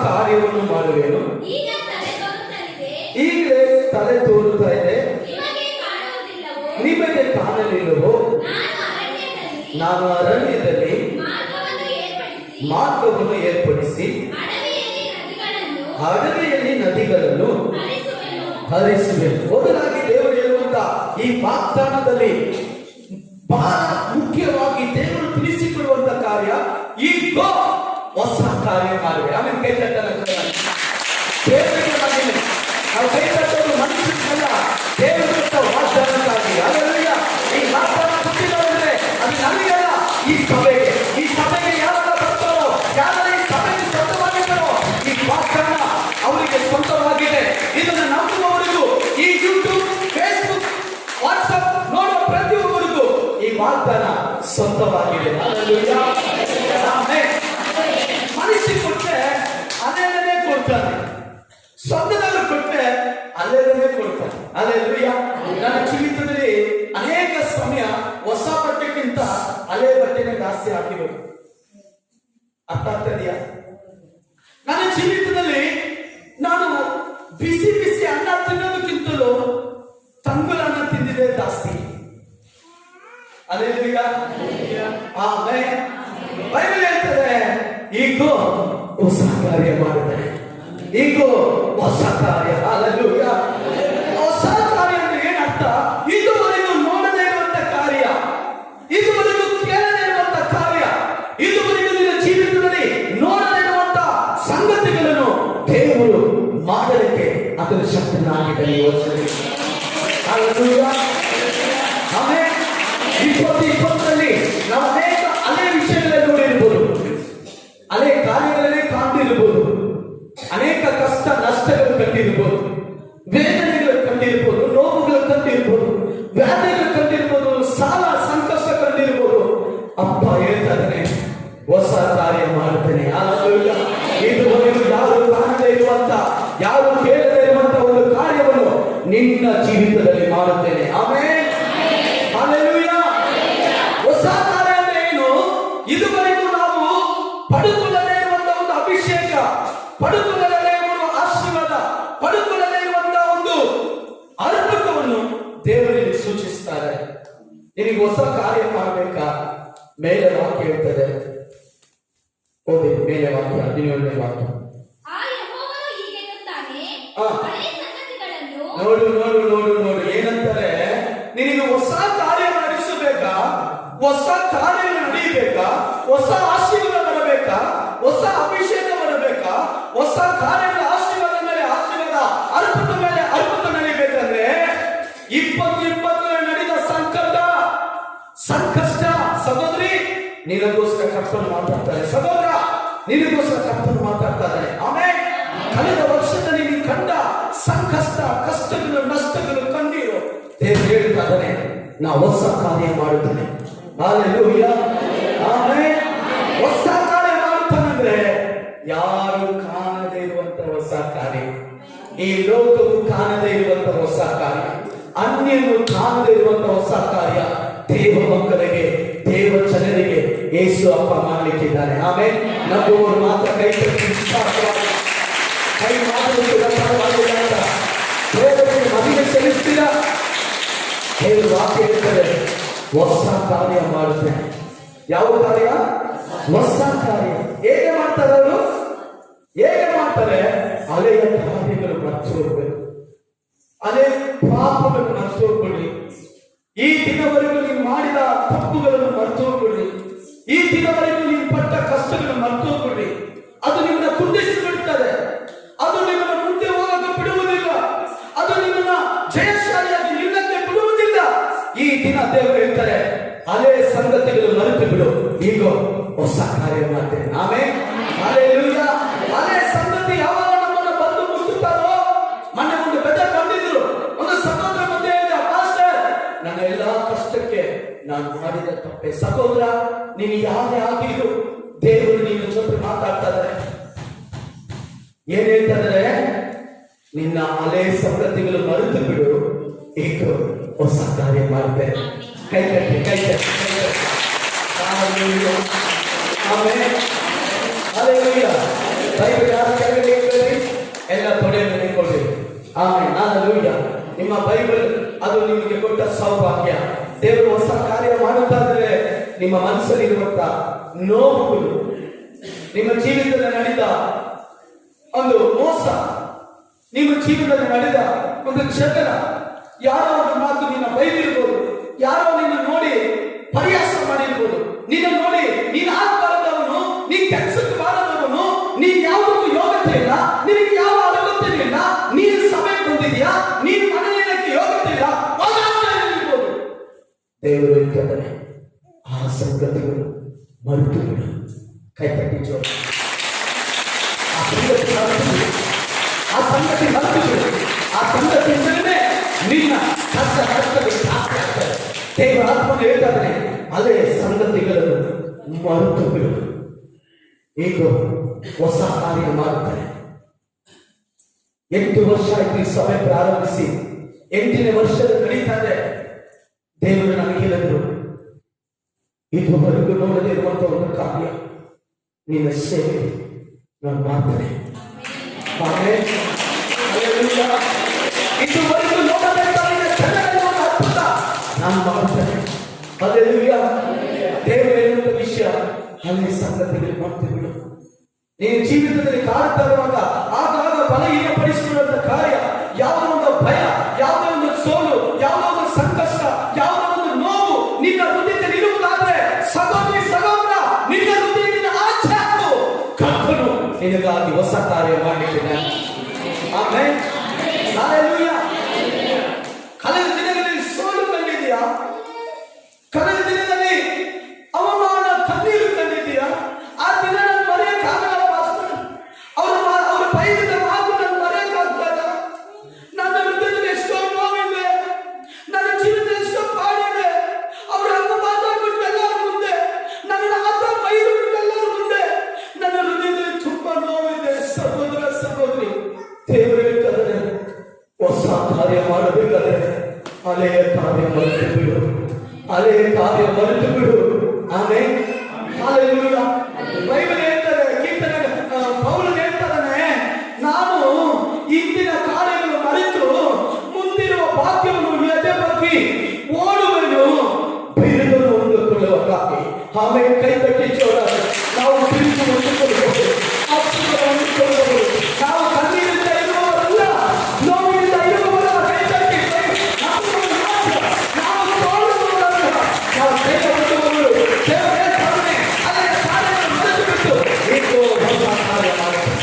ಕಾರ್ಯವನ್ನು ಮಾಡುವೆನು. ಈಗ ತಲೆ ತೋರುತ್ತಾ ಇದೆ, ನಿಮಗೆ ಕಾಣಲಿಲ್ಲವೋ? ನಾನು ಅರಣ್ಯದಲ್ಲಿ ಮಾರ್ಗವನ್ನು ಏರ್ಪಡಿಸಿ ಅಡವಿಯಲ್ಲಿ ನದಿಗಳನ್ನು ಹರಿಸುವೆನು. ಮೊದಲಾಗಿ ದೇವರು ಹೇಳುವಂತ ಈ ವಾಗ್ದಾನದಲ್ಲಿ ಬಹಳ ಮುಖ್ಯವಾಗಿ ದೇವರು ತಿಳಿಸಿಕೊಡುವಂತ ಕಾರ್ಯ, ಈಗ ಹೊಸ ಕಾರ್ಯ ಮಾಡುವೆ. ಆಮೇಲೆ ಕೈ ತಟ್ಟಲು ನಾವು ಕೈ ತಟ್ಟೋದು ಮನುಷ್ಯನಲ್ಲ, ದೇವರ ವಾಗ್ದಾನಕ್ಕಾಗಿ. ಅಲ್ಲೆಲ್ಲ ಈ ವಾಗ್ದಾನ ಕೊಟ್ಟಿದ್ದಾರೆ, ಅದು ನನಗಲ್ಲ, ಈ ಸಭೆಗೆ. ಈ ಸಭೆಗೆ ಯಾರೆಲ್ಲ ಬರ್ತಾರೋ, ಯಾರೆಲ್ಲ ಈ ಸಭೆಗೆ ಸ್ವಂತವಾಗಿದ್ದಾರೋ, ಈ ವಾಗ್ದಾನ ಅವರಿಗೆ ಸ್ವಂತವಾಗಿದೆ. ಇದನ್ನು ನಂಬುವವರಿಗೂ, ಈ ಯೂಟ್ಯೂಬ್, ಫೇಸ್ಬುಕ್, ವಾಟ್ಸ್ಆಪ್ ನೋಡೋ ಪ್ರತಿಯೊಬ್ಬರಿಗೂ ಈ ವಾಗ್ದಾನ ಸ್ವಂತವಾಗಿದೆ. ಮನುಷ್ಯ ಕೊಟ್ಟರೆ ಅಲ್ಲೆಲ್ಲೇ ಕೊಡ್ತಾನೆ, ಸ್ವಂತದವರು ಕೊಟ್ಟರೆ ಅಲ್ಲೆಲ್ಲೇ ಕೊಡ್ತಾನೆ. ಅಲ್ಲೆಲ್ಲೂಯ್ಯ. ನನ್ನ ಜೀವಿತದಲ್ಲಿ ಅನೇಕ ಸಮಯ ಹೊಸ ಬಟ್ಟೆಗಿಂತ ಹಳೆ ಬಟ್ಟೆನೇ ಜಾಸ್ತಿ ಹಾಕಿರೋದು. ಅರ್ಥ ಆಗ್ತದೆಯಾ? ನನ್ನ ಜೀವಿತದಲ್ಲಿ ನಾನು ಬಿಸಿ ಬಿಸಿ ಅನ್ನ ತಿನ್ನೋದಕ್ಕಿಂತಲೂ ತಂಗುಲನ್ನ ತಿಂದಿದೆ ಜಾಸ್ತಿ. ಅಲ್ಲೆಲ್ಲೂಯ್ಯ. ಆಮೇಲೆ ಬೈಬಲ್ ಹೇಳ್ತದೆ, ಈಗ ಹೊಸ ಕಾರ್ಯ ಮಾಡುತ್ತಾನೆ. ಈಗ ಹೊಸ ಕಾರ್ಯ. ಅಲ್ಲೆಲ್ಲೂಯ್ಯ. ಹೊಸ ಕಾರ್ಯ ಅಂದ್ರೆ ಏನರ್ಥ? ಇದುವರೆಗೂ ನೋಡದೇ ಇರುವಂತ ಕಾರ್ಯ, ಇದುವರೆಗೂ ಕೇಳದೇ ಇರುವಂತ ಕಾರ್ಯ, ಇದುವರೆಗೂ ನಿನ್ನ ಜೀವಿತದಲ್ಲಿ ನೋಡದೇ ಇರುವಂತ ಸಂಗತಿಗಳನ್ನು ದೇವರು ಮಾಡಲಿಕ್ಕೆ ಅದರ ಶಕ್ತನಾಗಿದ್ದಾನೆ. ಆಮೇಲೆ 2020ರಲ್ಲಿ ನಾವು ಅನೇಕ ಹಳೆ ವಿಷಯಗಳನ್ನು ನೋಡಿರ್ಬೋದು, ಹಳೆ ಕಾರ್ಯಗಳನ್ನೇ ಕಾಣ್ತಿರ್ಬೋದು, ಅನೇಕ ಕಷ್ಟ ನಷ್ಟಗಳು ಕಂಡಿರ್ಬೋದು, ವೇದನೆಗಳು ಕಂಡಿರ್ಬೋದು, ನೋವುಗಳು ಕಂಡಿರ್ಬೋದು, ವ್ಯಾಧಿಗಳು ಕಂಡಿರ್ಬೋದು, ಸಾಲ ಸಂಕಷ್ಟ ಕಂಡಿರ್ಬೋದು. ಅಪ್ಪ ಹೇಳ್ತಾ ಇದ್ದಾನೆ, ಹೊಸ ಕಾರ್ಯ ಮಾಡುತ್ತೇನೆ. ಇದುವರೆಗೂ ಯಾರು ಕಾಣದೇ ಇರುವಂತ, ಯಾರು ಕೇಳದೇ ಇರುವಂತ ಒಂದು ಕಾರ್ಯವನ್ನು ನಿನ್ನ ಜೀವಿತದಲ್ಲಿ ಮಾಡುತ್ತೇನೆ. ಆಮೇಲೆ ಹಲ್ಲೆಲೂಯಾ. ಹೊಸ ಕಾರ್ಯ ಅಂದ್ರೆ ಏನು? ಇದುವರೆಗೂ ನಾವು ಪಡೆದುಕೊಳ್ಳದೇ ಇರುವಂತ ಒಂದು ಅಭಿಷೇಕ, ಪಡೆದುಕೊಳ್ಳದೇ ಇರುವ ಆಶೀರ್ವಾದ, ಪಡೆದುಕೊಳ್ಳದೇ ಇರುವಂತಹ ಒಂದು ಅದ್ಭುತವನ್ನು ದೇವರಿಗೆ ಸೂಚಿಸ್ತಾರೆ. ನಿನಗೆ ಹೊಸ ಕಾರ್ಯ ಮಾಡಬೇಕಾ? ಮೇಲೆ ವಾಕ್ಯ ಹೇಳ್ತದೆ, ಓದಿ ಮೇಲೆ ವಾಕ್ಯ, 17ನೇ ವಾಕ್ಯ. ನೋಡು ನೋಡು ನೋಡು ನೋಡು ಏನಂತಾರೆ? ನಿನಗೆ ಹೊಸ ಕಾರ್ಯ ನಡೆಸಬೇಕಾ? ಹೊಸ ಕಾರ್ಯ ನಡೆಯಬೇಕಾ? ಹೊಸ ಆಶೀರ್ವಾದ ಬರಬೇಕಾ? ಹೊಸ ಅಭಿಷೇಕ ಬರಬೇಕಾ? ಹೊಸ ಕಾರ್ಯಗಳ ಆಶೀರ್ವಾದ ಮೇಲೆ ಆಶೀರ್ವಾದ, ಅದ್ಭುತ ಮೇಲೆ ಅದ್ಭುತ ನಡೀಬೇಕಂದ್ರೆ 2020 ನಡೆದ ಸಂಕಷ್ಟ ಸಹೋದರಿ ನಿನಗೋಸ್ಕರ ಕರ್ತನು ಮಾತಾಡ್ತಾರೆ. ಸಹೋದರ ನಿನಗೋಸ್ಕರ ಕರ್ತನು ಮಾತಾಡ್ತಾ ಇದ್ದಾನೆ. ಆಮೇಲೆ ಕಳೆದ ವರ್ಷದಲ್ಲಿ ನೀನು ಕಂಡ ಸಂಕಷ್ಟ, ಕಷ್ಟಗಳು, ನಷ್ಟಗಳು, ಕಣ್ಣೀರು, ದೇವರು ಹೇಳ್ತಾ ಇದ್ದಾನೆ, ನಾ ಹೊಸ ಕಾರ್ಯ ಮಾಡುತ್ತೇನೆ. ಹಲ್ಲೆಲೂಯ. ಆಮೇಲೆ ಹೊಸ ಕಾರ್ಯ ಮಾಡುತ್ತಾನಂದ್ರೆ ಯಾರು ಕಾಣದೇ ಇರುವಂತ ಹೊಸ ಕಾರ್ಯ, ಈ ಲೋಕವು ಕಾಣದೇ ಇರುವಂತ ಹೊಸ ಕಾರ್ಯ, ಅನ್ಯನು ಕಾಣದೇ ಇರುವಂತ ಹೊಸ ಕಾರ್ಯ ದೇವ ಮಕ್ಕಳಿಗೆ, ದೇವ ಜನರಿಗೆ ಯೇಸು ಅಪ್ಪ ಮಾಡಲಿಕ್ಕಿದ್ದಾನೆ. ಆಮೇಲೆ ನಂಬುವವರು ಮಾತ್ರ ಕೈ ತಟ್ಟಿ ಕೈ ಮಾಡುವುದಿಲ್ಲ, ದೇವರಿಗೆ ಮಹಿಮೆ ಸಲ್ಲಿಸ್ತೀರ. ದೇವರು ವಾಕ್ಯ ಹೇಳ್ತಾರೆ, ಹೊಸ ಕಾರ್ಯ ಮಾಡುತ್ತೇನೆ. ಯಾವ ಕಾರ್ಯ? ಹೊಸ ಕಾರ್ಯ. ಹೇಗೆ ಮಾಡ್ತಾರೆ ಅವರು? ಹೇಗೆ ಮಾಡ್ತಾರೆ? ಹಳೆಯ ಕಾರ್ಯಗಳು ಮರ್ತು ಹೋಗ್ಬೇಕು, ಹಳೆ ಪಾಪಗಳನ್ನು ಮರ್ತು ಹೋಗ್ಬಿಡಿ. ಈ ದಿನವರೆಗೂ ನೀವು ಮಾಡಿದ ತಪ್ಪುಗಳನ್ನು ಮರ್ತು ಹೋಗ್ಬಿಡ್ರಿ. ಈ ದಿನವರೆಗೂ ನೀವು ಪಟ್ಟ ಕಷ್ಟಗಳನ್ನು ಮರ್ತು ಹೋಗ್ಬಿಡ್ರಿ. ಅದು ನಿಮ್ಮನ್ನ ಕುಂದಿಸಿ ಬಿಡ್ತದೆ, ಅದು ನಿಮ್ಮನ್ನ ಮುಂದೆ ಹೋಗಕ್ಕೆ ಬಿಡುವುದಿಲ್ಲ, ಅದು ನಿಮ್ಮನ್ನ ಜಯಶಾಲಿಯಾಗಿ ನಿಲ್ಲಕ್ಕೆ ಬಿಡುವುದಿಲ್ಲ. ಈ ದಿನ ದೇವರು ಹೇಳ್ತಾರೆ, ಹಳೆ ಸಂಗತಿಗಳು ಮರೆತು ಬಿಡು, ಈಗ ಹೊಸ ಕಾರ್ಯ ಮಾಡ್ತೇನೆ. ಆಮೇಲೆ ಹಲ್ಲೆಲೂಯಾ. ಹಳೆ ಸಂಗತಿ ಯಾವಾಗ ನಮ್ಮನ್ನ ಬಂದು ಮುಟ್ಟುತ್ತಾರೋ, ಮೊನ್ನೆ ಒಂದು ಬೆದರ್ ಬಂದಿದ್ರು, ಒಂದು ಸಹೋದರ ಮುಂದೆ ಹೇಳಿದ, ಪಾಸ್ಟರ್ ನನ್ನ ಎಲ್ಲಾ ಕಷ್ಟಕ್ಕೆ ನಾನು ಮಾಡಿದ ತಪ್ಪೆ. ಸಹೋದರ ನೀನು ಯಾರೇ ಆಗಿರು, ದೇವರು ನಿನ್ನ ಜೊತೆ ಮಾತಾಡ್ತಾ ಇದ್ದಾರೆ. ಏನ್ ಹೇಳ್ತಾ ಇದ್ದಾರೆ? ನಿನ್ನ ಹಳೆ ಸಂಗತಿಗಳು ಮರೆತು ಬಿಡು, ಈಗ ಹೊಸ ಕಾರ್ಯ ಮಾಡ್ತೇನೆ. ಕೈ ಕಟ್ಟಿ ಕೈ ಕಟ್ಟಿ. ಆಮೇಲೆ ಹಲ್ಲೆಲೂಯಾ. ಬೈಬಲ್ ಯಾರು ಕೆಳಗಡೆ ಇಟ್ಕೊಳ್ಳಿ, ಎಲ್ಲ ತೊಡೆಯನ್ನು ನಿಂತ್ಕೊಳ್ಳಿ. ಆಮೇಲೆ ಹಲ್ಲೆಲೂಯಾ. ನಿಮ್ಮ ಬೈಬಲ್ ಅದು ನಿಮಗೆ ಕೊಟ್ಟ ಸೌಭಾಗ್ಯ. ದೇವರು ಹೊಸ ಕಾರ್ಯ ಮಾಡುತ್ತಾದ್ರೆ ನಿಮ್ಮ ಮನಸ್ಸಲ್ಲಿರುವಂತ ನೋವುಗಳು, ನಿಮ್ಮ ಜೀವಿತದಲ್ಲಿ ನಡೆದ ಒಂದು ಮೋಸ, ನಿಮ್ಮ ಜೀವನದಲ್ಲಿ ನಡೆದ ಒಂದು ಜಗಳ, ಯಾರೋ ಒಂದು ಮಾತು ನಿನ್ನ ಬೈದಿರ್ಬೋದು, ಯಾರೋ ನಿನ್ನ ನೋಡಿ ಪರಿಹಾಸ ಮಾಡಿರ್ಬೋದು, ನಿನ್ನ ನೋಡಿ ನೀನು ಆಗಬಾರದವನು, ನೀ ಕೆಲಸಕ್ಕೆ ಬಾರದವನು, ನೀನ್ ಯಾವುದಕ್ಕೂ ಯೋಗ್ಯತೆ ಇಲ್ಲ, ನಿನಗೆ ಯಾವ ಅನುಮತಿ ಇಲ್ಲ, ನೀನು ಸಭೆಗೆ ಬಂದಿದ್ಯಾ, ನೀನು ಮನೆಯಕ್ಕೆ ಯೋಗ್ಯತೆ ಇಲ್ಲ, ಇರ್ಬೋದು. ದೇವರು ಹೇಳ್ತಾರೆ ಆ ಸಂಗತಿಗಳು ಮರೆತು ಬಿಡು. ಕೈ ತಟ್ಟಿ ಜೋರ. ಆ ಸಂಗತಿ ಮರೆತು ಬಿಡು. ಆ ಸಂಗತಿ ಮರೆತು ಬಿಡು. ಆ ಸಂಗತಿ ನಿನ್ನ ಕಷ್ಟ ಕಷ್ಟಗಳು ಜಾಸ್ತಿ ಆಗ್ತದೆ. ದೇವರ ಆತ್ಮನು ಹೇಳ್ತಾನೆ ಅದೇ ಸಂಗತಿಗಳನ್ನು ಮರೆತು ಬಿಡು. ಈಗ ಹೊಸ ಕಾರ್ಯ ಮಾಡುತ್ತಾನೆ. 8 ವರ್ಷ ಆಯ್ತು ಈ ಸಭೆ ಪ್ರಾರಂಭಿಸಿ, 8ನೇ ವರ್ಷದ ನಡೀತಾರೆ. ದೇವರು ನನಗೆ ಹೇಳಿದ್ರು, ಇದುವರೆಗೂ ನೋಡದೇ ಇರುವಂತಹ ಒಂದು ಕಾರ್ಯ ನಿನ್ನ ಸೇವೆ ನಾನು ಮಾಡ್ತೇನೆ. ಇದುವರೆಗೂ ನೋಡಬೇಕಾದ ಜನರನ್ನು ಅದ್ಭುತ ನಾನು ಮಾಡ್ತೇನೆ. ಹಲ್ಲೆಲೂಯಾ. ದೇವರು ಹೇಳುವಂತ ವಿಷಯ ಅಲ್ಲಿ ಸಂಗತಿಗಳು ಮಾಡ್ತೀವಿ ಬಿಡು. ನೀನು ಜೀವಿತದಲ್ಲಿ ಕಾಡುತ್ತಾ ಇರುವಾಗ ಆಗಾಗ ಬಲಹೀನಪಡಿಸಿರುವಂತ ಕಾರ್ಯ, ಯಾವುದೋ ಒಂದು ಭಯ, ಯಾವುದೋ ಒಂದು ಸೋಲು, ಯಾವುದೋ ಒಂದು ಸಂಕಷ್ಟ, ಯಾವುದೋ ಒಂದು ನೋವು ನಿನ್ನ ಹೃದಯದಲ್ಲಿ ಇರುವುದಾದ್ರೆ ಸಹೋದರಿ ಸಹೋದರ, ನಿನ್ನ ಹೃದಯದಿಂದ ಆಚೆ ಹಾಕು. ಕರ್ತನು ನಿನಗಾಗಿ ಹೊಸ ಕಾರ್ಯ ಮಾಡಲಿಕ್ಕಿದ್ದಾನೆ. ಆಮೆನ್. ಹಲ್ಲೆಲೂಯಾ. ಕಳೆದ ದಿನಗಳಲ್ಲಿ ಸೋಲು ಕಂಡಿದೆಯಾ? ಕಳೆದ ದಿನದಲ್ಲಿ ಅವಮಾನ ಕಣ್ಣೀರು ಕಂಡಿದೆಯಾ? ಆ ದಿನ ನಾನು ಮರೆಯಕ್ಕಾಗಲ್ಲ ಪಾಸ್ಟರ್. ಅವರು ಬೈದಿದ್ದ ಮಾತು ನಾನು ಮರೆಯಕ್ಕಾಗಲ್ಲ. ನನ್ನ ಹೃದಯದಲ್ಲಿ ಎಷ್ಟೋ ನೋವಿದೆ, ನನ್ನ ಜೀವಿತ ಎಷ್ಟೋ ಪಾಡಿದೆ. ಅವರು ಹಂಗ ಮಾತಾಡ್ಬಿಟ್ಟು ಎಲ್ಲರ ಮುಂದೆ, ನನ್ನ ಆತ ಬೈದು ಬಿಟ್ಟು ಎಲ್ಲರ ಮುಂದೆ ನನ್ನ ಹೃದಯದಲ್ಲಿ ತುಂಬಾ ನೋವಿದೆ. ಸಹೋದರ ಸಹೋದರಿ, ದೇವರು ಹೇಳ್ತಾರೆ ಹೊಸ ಕಾರ್ಯ ಮಾಡಬೇಕಾದ್ರೆ ಹಳೆಯ ಕಾರ್ಯ ಮರೆತು ಬಿಡು. ಹಳೆಯ ಕಾರ್ಯ ಮರೆತು ಬಿಡು. ಆಮೆನ್. ಹಲ್ಲೆಲೂಯಾ. ಬೈಬಲ್ ಹೇಳ್ತಾರೆ, ಕೀರ್ತನೆ ಪೌಲನು ಹೇಳ್ತಾನೆ, ನಾನು ಇಂದಿನ ಕಾರ್ಯಗಳನ್ನು ಮರೆತು ಮುಂದಿರುವ ಭಾಗ್ಯವನ್ನು ಎದೆ ಬಗ್ಗಿ ಓಡುವೆನು, ಬಿರುದನ್ನು ಹೊಂದಿಕೊಳ್ಳುವುದಾಗಿ. ಆಮೇಲೆ ಕೈ ಕಟ್ಟಿ ಚೋರ ನಾವು ಬಿರುದು ಹೊಂದಿಕೊಳ್ಳಬಹುದು, ನಾವು ಕಣ್ಣೀರಿಂದ ಇರುವವರಲ್ಲ, ನೋವಿನಿಂದ ಇರುವವರ. ಕೈ ತಟ್ಟಿ ನಾವು ತೋಳುವವರಲ್ಲ, ನಾವು ಕೈ ಕಟ್ಟುವವರು. ದೇವರೇ ಕರುಣೆ, ಅದರ ಕಾರ್ಯವನ್ನು ಮರೆತು ಬಿಟ್ಟು ಈಗ ಹೊಸ ಕಾರ್ಯ ಮಾಡುತ್ತೆ.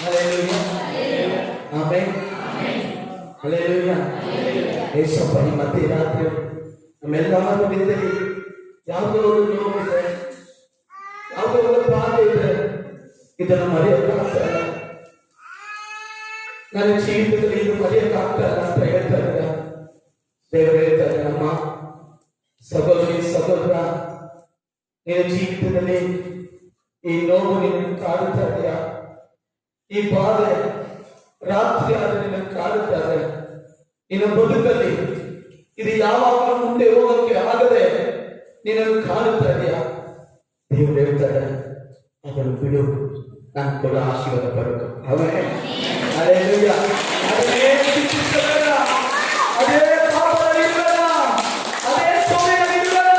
ಹಲ್ಲೆಲೂಯಾ. ಆಮೆನ್. ಹಲ್ಲೆಲೂಯಾ. ಯೇಸಪ್ಪ ಈ ಮಧ್ಯರಾತ್ರಿ ನಮ್ಮೆಲ್ಲರೂ ನಿಂತಲ್ಲಿ ಯಾವುದೋ ಒಂದು ನೋವಿದೆ, ಯಾವುದೋ ಒಂದು ಬಾಧೆ ಇದೆ, ಇದನ್ನು ಮರೆಯಕ್ಕಾಗ್ತಾ ಇಲ್ಲ, ನನ್ನ ಜೀವಿತದಲ್ಲಿ ಇದು ಮರೆಯಕ್ಕಾಗ್ತಾ ಇಲ್ಲ ಅಂತ ಹೇಳ್ತಾರೆ. ದೇವರು ಹೇಳ್ತಾರೆ, ನಮ್ಮ ಸಹೋದರಿ ಸಹೋದರ, ನಿನ್ನ ಜೀವಿತದಲ್ಲಿ ಈ ನೋವು ನಿನ್ನ ಕಾಡುತ್ತಾ ಇದೆಯಾ? ಈ ಬಾಧೆ ರಾತ್ರಿ ಆದ್ರೆ ನಿನ್ನ ಕಾಡುತ್ತಾ ಇದೆ. ನಿನ್ನ ಬದುಕಲ್ಲಿ ಇದು ಯಾವಾಗಲೂ ಮುಂದೆ ಹೋಗಕ್ಕೆ ಆಗದೆ ನಿನ್ನನ್ನು ಕಾಡುತ್ತಾ ಇದೆಯಾ? ದೇವರು ಹೇಳ್ತಾರೆ, ಅದನ್ನು ಬಿಡು, ನಾನು ಕೂಡ ಆಶೀರ್ವಾದ ಬರಬೇಕು. ಆಮೆನ್. ಹಲ್ಲೆಲೂಯಾ. ಅದೇ ಚಿಂತಿಸಬೇಡ, ಅದೇ ಪಾಪದಲ್ಲಿರಬೇಡ, ಅದೇ ಸೋಲಿನಲ್ಲಿರಬೇಡ.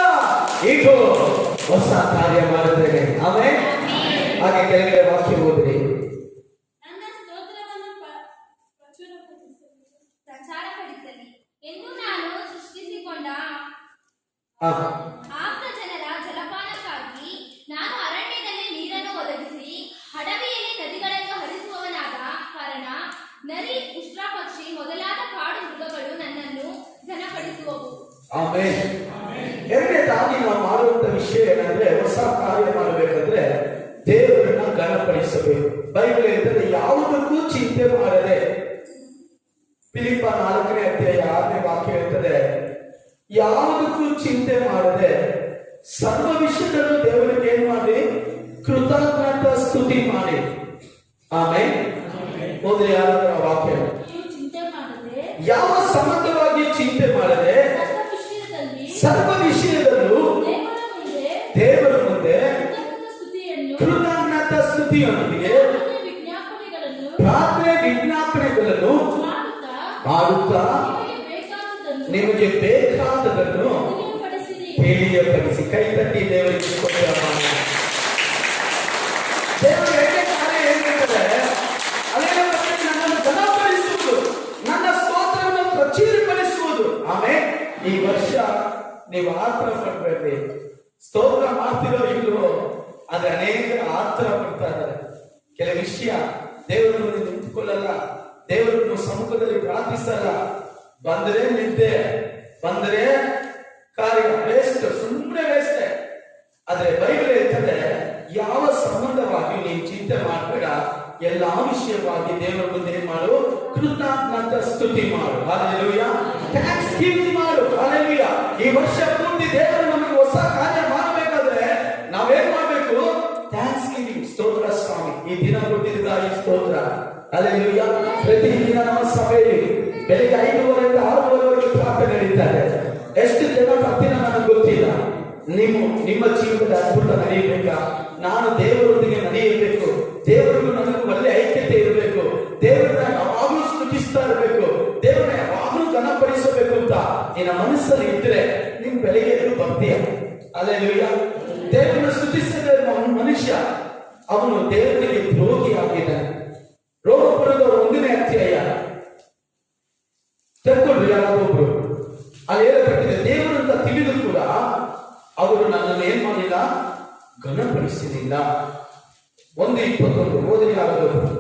ಈಗ ಹೊಸ ಕಾರ್ಯ ಮಾಡುತ್ತೇನೆ. ಆಮೆನ್. ಹಾಗೆ ಕೆಳಗಡೆ ವಾಕ್ಯ ಓದ್ರಿ. ನನ್ನ ಸ್ತೋತ್ರವನ್ನು ಪ್ರಚಾರಪಡಿಸಲಿ ಎಂದು ನಾನು ಸೃಷ್ಟಿಸಿಕೊಂಡ ಆಪ್ತ ಜನರ ಜಲಪಾನಕ್ಕಾಗಿ ನಾನು ಅರಣ್ಯದಲ್ಲಿ ನೀರನ್ನು ಒದಗಿಸಿ ಅಡವಿಯಲ್ಲಿ ನದಿಗಳನ್ನು ಹರಿಸುವವನಾದ ಕಾರಣ ನರಿ, ಉಷ್ಟ್ರಪಕ್ಷಿ ಮೊದಲಾದ ಕಾಡು ಮೃಗಗಳು ನನ್ನನ್ನು ಘನಪಡಿಸುವವು. ಆಮೆನ್. ಎರಡನೇದಾಗಿ ನಾವು ಮಾಡುವಂತ ವಿಷಯ ಏನಂದ್ರೆ, ಹೊಸ ಕಾರ್ಯ ಮಾಡಬೇಕಂದ್ರೆ ದೇವರನ್ನ ಘನಪಡಿಸಬೇಕು. ಬೈಬಲ್ ಹೇಳ್ತದೆ, ಯಾವುದಕ್ಕೂ ಚಿಂತೆ ಮಾಡದೆ. ಫಿಲಿಪ್ಪ 4ನೇ ಅಧ್ಯಾಯ 6ನೇ ವಾಕ್ಯ ಹೇಳ್ತದೆ, ಯಾವುದಕ್ಕೂ ಚಿಂತೆ ಮಾಡದೆ ಸರ್ವ ವಿಷಯದಲ್ಲೂ ದೇವರಿಗೆ ಏನ್ ಮಾಡಿ? ಕೃತಜ್ಞತಾ ಸ್ತುತಿ ಮಾಡಿ. ಆಮೆನ್. ಓದ್ರಿ ಯಾರಾದ್ರೂ ಆ ವಾಕ್ಯ. ಯಾವ ಸಂಬಂಧವಾಗಿ ಚಿಂತೆ ಮಾಡದೆ ಸರ್ವ ವಿಷಯದಲ್ಲೂ ದೇವರ ಮುಂದೆ ಕೃತಜ್ಞತಾ ಬುದ್ಧಿಯೊಂದಿಗೆ ವಿಜ್ಞಾಪನೆಗಳನ್ನು ಪ್ರಾರ್ಥನೆ ವಿಜ್ಞಾಪನೆಗಳನ್ನು ಮಾಡುತ್ತಾ ನಿಮಗೆ ಬೇಕಾದದನ್ನು ತಿಳಿಯಪಡಿಸಿ. ಕೈ ತಟ್ಟಿ ದೇವರಿಗೆ ಸ್ತೋತ್ರ ಮಾಡಿ. ದೇವರು ಎರಡನೇ ಕಾರ್ಯ ಏನಿರ್ತದೆ, ಅದೇನು ನನ್ನನ್ನು ಘನಪಡಿಸುವುದು, ನನ್ನ ಸ್ತೋತ್ರವನ್ನು ಪ್ರಚುರಪಡಿಸುವುದು. ಆಮೇಲೆ ಈ ವರ್ಷ ನೀವು ಆತರ ಪಡ್ಬೇಡಿ. ಸ್ತೋತ್ರ ಮಾಡ್ತಿರೋ ಇಲ್ವೋ ಆದ್ರೆ ಅನೇಕರು ಆತರ ಪಡ್ತಾ ಇದ್ದಾರೆ. ಕೆಲವು ವಿಷಯ ದೇವರನ್ನು ನಿಂತುಕೊಳ್ಳಲ್ಲ, ದೇವರನ್ನು ಸಮ್ಮುಖದಲ್ಲಿ ಪ್ರಾರ್ಥಿಸಲ್ಲ. ಬಂದ್ರೆ ನಿದ್ದೆ, ಬಂದ್ರೆ ಕಾರ್ಯ ವೇಸ್ಟ್, ಸುಮ್ಮನೆ ವೇಸ್ಟ್. ಆದ್ರೆ ಬೈಬಲ್ ಹೇಳ್ತದೆ, ಯಾವ ಸಂಬಂಧವಾಗಿ ನೀನು ಚಿಂತೆ ಮಾಡಬೇಡ, ಎಲ್ಲಾ ವಿಷಯವಾಗಿ ದೇವರ ಮುಂದೆ ಏನ್ ಮಾಡು, ಕೃತಜ್ಞತಾ ಸ್ತುತಿ ಮಾಡು. ಹಲ್ಲೆಲೂಯಾ, ಥ್ಯಾಂಕ್ಸ್ ಗಿವಿಂಗ್ ಮಾಡು. ಹಲ್ಲೆಲೂಯಾ. ಈ ವರ್ಷ ಪೂರ್ತಿ ದೇವರು ನಮಗೆ ಹೊಸ ಕಾರ್ಯ ಮಾಡಬೇಕಾದ್ರೆ ನಾವೇನ್ ಮಾಡ್ಬೇಕು? Thanks giving. ಸ್ತೋತ್ರ ಸ್ವಾಮಿ, ಈ ದಿನ ಕೊಟ್ಟಿದ್ದಾಗಿ ಸ್ತೋತ್ರ. ಹಲ್ಲೆಲೂಯಾ. ಪ್ರತಿದಿನ ನಮ್ಮ ಸಭೆಯಲ್ಲಿ ಬೆಳಿಗ್ಗೆ 5:30 6:30 ಪ್ರಾರ್ಥನೆ ನಡೀತಾರೆ. ಎಷ್ಟು ಜನ ಬರ್ತೀರ ನನಗೆ ಗೊತ್ತಿಲ್ಲ. ನಿಮ್ಮ ಜೀವನದ ಅದ್ಭುತ ನಡೆಯಬೇಕಾ? ನಾನು ದೇವರೊಂದಿಗೆ ನಡೆಯಬೇಕು, ದೇವರಿಗೂ ನನಗೂ ಒಳ್ಳೆ ಐಕ್ಯತೆ ಇರಬೇಕು, ದೇವರನ್ನ ಯಾವಾಗಲೂ ಸ್ತುತಿಸ್ತಾ ಇರಬೇಕು, ದೇವರನ್ನ ಯಾವಾಗಲೂ ಘನಪಡಿಸಬೇಕು ಅಂತ ನಿನ್ನ ಮನಸ್ಸಲ್ಲಿ ಇದ್ರೆ ನಿಮ್ ಬೆಳಿಗ್ಗೆ ಎದ್ದು ಬರ್ತೀಯ. ಹಲ್ಲೆಲೂಯಾ. ದೇವರನ್ನ ಸ್ತುತಿಸದೆ ಮನುಷ್ಯ ಅವನು ದೇವರಿಗೆ ದ್ರೋಹಿ ಆಗಿದ್ದಾನೆ. ರೋಮಪುರದ 1ನೇ ಅಧ್ಯಾಯ ತೆಕ್ಕೊಂಡ್ರು ಯಾರಾದೊಬ್ರು, ಅಲ್ಲಿ ಹೇಳಲ್ಪಟ್ಟಿದೆ, ದೇವರಂತ ತಿಳಿದು ಕೂಡ ಅವರು ನನ್ನನ್ನು ಏನ್ ಮಾಡಿಲ್ಲ, ಘನಪಡಿಸಲಿಲ್ಲ. 1:21 ಓದಿ ಯಾರಾದೊಬ್ರು.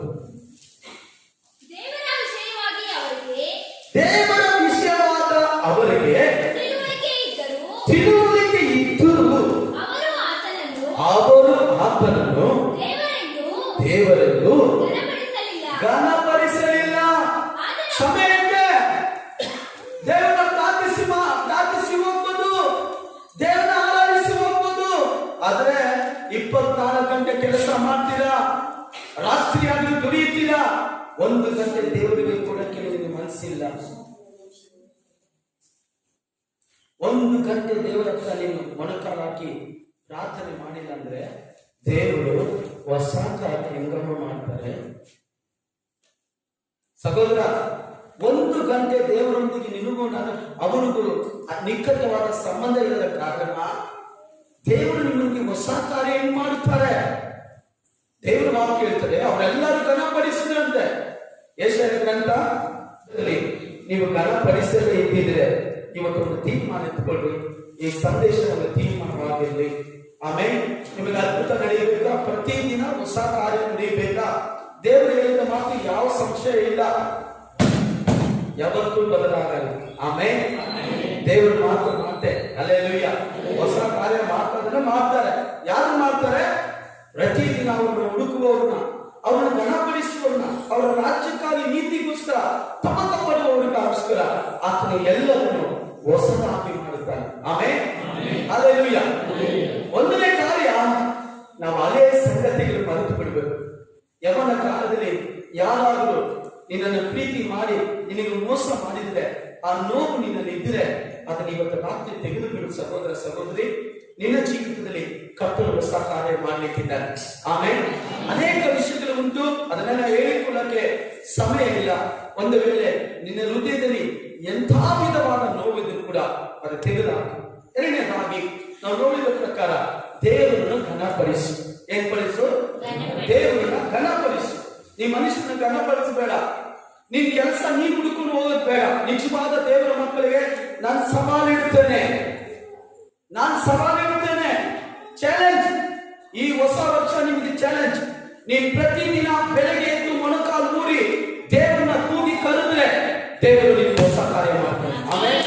ದೇವರ ವಿಷಯವಾದ ಅವರಿಗೆ ತಿಳುವಳಿಕೆ ಇದ್ದರೂ ಅವರು ಆತನನ್ನು ದೇವರೆಂದು ಘನಪಡಿಸಲಿಲ್ಲ. ಸಮಯಕ್ಕೆ ದೇವರ ಪ್ರಾರ್ಥಿಸಿ ಹೋಗ್ಬೋದು, ದೇವರ ಆರಾಧಿಸಿ ಹೋಗ್ಬೋದು. ಆದ್ರೆ 24 ಗಂಟೆ ಕೆಲಸ ಮಾಡ್ತೀರಾ, ರಾತ್ರಿ ಆಗಲಿ ದುಡಿಯುತ್ತೀರಾ, 1 ಗಂಟೆ ದೇವರಿಗೆ ಕೂಡ ಕೆಲವರಿಗೆ ಮನಸ್ಸಿಲ್ಲ. 1 ಗಂಟೆ ದೇವರ ಹತ್ರ ನೀನು ಮೊಣಕಾಲಾಕಿ ಪ್ರಾರ್ಥನೆ ಮಾಡಿಲ್ಲ ಅಂದ್ರೆ ದೇವರು ಹೊಸ ಕಾರ್ಯ ಹೆಂಗಮ್ಮ ಮಾಡ್ತಾರೆ. ಸಹೋದರ, 1 ಗಂಟೆ ದೇವರೊಂದಿಗೆ ನಿನಗೂ ಅವನಿಗೂ ನಿಕಟವಾದ ಸಂಬಂಧ ಇಲ್ಲದ ಕಾರಣ ದೇವರು ನಿಮಗೆ ಹೊಸ ಕಾರ್ಯ ಮಾಡುತ್ತಾರೆ. ದೇವರ ವಾಕ್ಯ ಹೇಳ್ತಾರೆ, ಅವರೆಲ್ಲರೂ ಘನಪಡಿಸಿದ್ರಂತೆ. ಯೆಶಾಯ ಗ್ರಂಥ ನೀವು ಘನಪಡಿಸದೇ ಇದ್ದಿದ್ರೆ ಇವತ್ತೊಂದು ತೀರ್ಮಾನ ಎತ್ಕೊಳ್ರಿ, ಈ ಸಂದೇಶ ಒಂದು ತೀರ್ಮಾನವಾಗಿರ್ಲಿ. ಆಮೇಲೆ ನಿಮಗೆ ಅದ್ಭುತ ನಡೆಯಬೇಕಾ, ಪ್ರತಿದಿನ ಹೊಸ ಕಾರ್ಯ ನಡೆಯಬೇಕಾ? ದೇವರು ಹೇಳಿದ ಮಾತು ಯಾವ ಸಂಶಯ ಇಲ್ಲ, ಯಾವತ್ತೂ ಬದಲಾಗಲ್ಲ. ಆಮೇಲೆ ದೇವರು ಮಾತು ಮಾತೆ. ಹಲ್ಲೆಲೂಯಾ. ಹೊಸ ಕಾರ್ಯ ಮಾಡ್ತಾರೆ. ಯಾರು ಮಾಡ್ತಾರೆ? ಪ್ರತಿದಿನ ಅವರನ್ನು ಹುಡುಕುವವ್ರನ್ನ, ಅವರನ್ನು ಘನಪಡಿಸುವವ್ರನ್ನ, ಅವರ ರಾಜ್ಯಕ್ಕಾಗಿ ನೀತಿಗೋಸ್ಕರ ತಪಪಡುವವರಿಗೋಸ್ಕರ ಆತನ ಎಲ್ಲವನ್ನು ಹೊಸದಾಗಿ ಮಾಡುತ್ತಾನೆ. ಆಮೇಲೆ ಹಲ್ಲೆಲೂಯಾ. 1ನೇ ಕಾರ್ಯ, ನಾವು ಹಳೆಯ ಸಂಗತಿಗಳು ಮರೆತು ಬಿಡಬೇಕು. ಯವನ ಕಾಲದಲ್ಲಿ ಯಾರಾದರೂ ನಿನ್ನನ್ನು ಪ್ರೀತಿ ಮಾಡಿ ನಿನಗೆ ಮೋಸ ಮಾಡಿದ್ರೆ, ಆ ನೋವು ನಿನ್ನಲ್ಲಿ ಇದ್ರೆ ಅದನ್ನ ಇವತ್ತು ರಾತ್ರಿ ತೆಗೆದು ಬಿಡು. ಸಹೋದರ ಸಹೋದರಿ, ನಿನ್ನ ಜೀವಿತದಲ್ಲಿ ಕರ್ತನು ಹೊಸ ಕಾರ್ಯ ಮಾಡಲಿಕ್ಕಿದ್ದಾರೆ. ಆಮೇಲೆ ಅನೇಕ ವಿಷಯಗಳು ಉಂಟು, ಅದನ್ನೆಲ್ಲ ಹೇಳಿಕೊಳ್ಳಕ್ಕೆ ಸಮಯ ಇಲ್ಲ. ಒಂದು ವೇಳೆ ನಿನ್ನ ಹೃದಯದಲ್ಲಿ ಎಂಥ ವಿಧವಾದ ನೋವಿದ್ರು ಕೂಡ ಅದು ತೆಗೆದುಹಾಕು. 2ನೇದಾಗಿ ನಾವು ನೋಡಿದ ಪ್ರಕಾರ ದೇವರನ್ನು ಘನಪಡಿಸು. ಏನ್ ಪಡಿಸು? ದೇವರನ್ನ ಘನಪಡಿಸು. ನೀ ಮನುಷ್ಯನ ಘನಪಡಿಸಬೇಡ. ನಿನ್ ಕೆಲಸ ನೀನ್ ಹುಡುಕೊಂಡು ಹೋಗೋದು ಬೇಡ. ನಿಜವಾದ ದೇವರ ಮಕ್ಕಳಿಗೆ ನಾನು ಸವಾಲಿಡುತ್ತೇನೆ. ಚಾಲೆಂಜ್. ಈ ಹೊಸ ವರ್ಷ ನಿಮಗೆ ಚಾಲೆಂಜ್. ನೀನ್ ಪ್ರತಿದಿನ ಬೆಳಗ್ಗೆ ಎದ್ದು ಮೊಣಕಾಲು ಮೂಡಿ ದೇವರನ್ನ ಕೂಗಿ ಕರೆದ್ರೆ ದೇವರು ನಿಮ್ಗೆ ಹೊಸ ಕಾರ್ಯ ಮಾಡ್ತಾನೆ. ಆಮೇಲೆ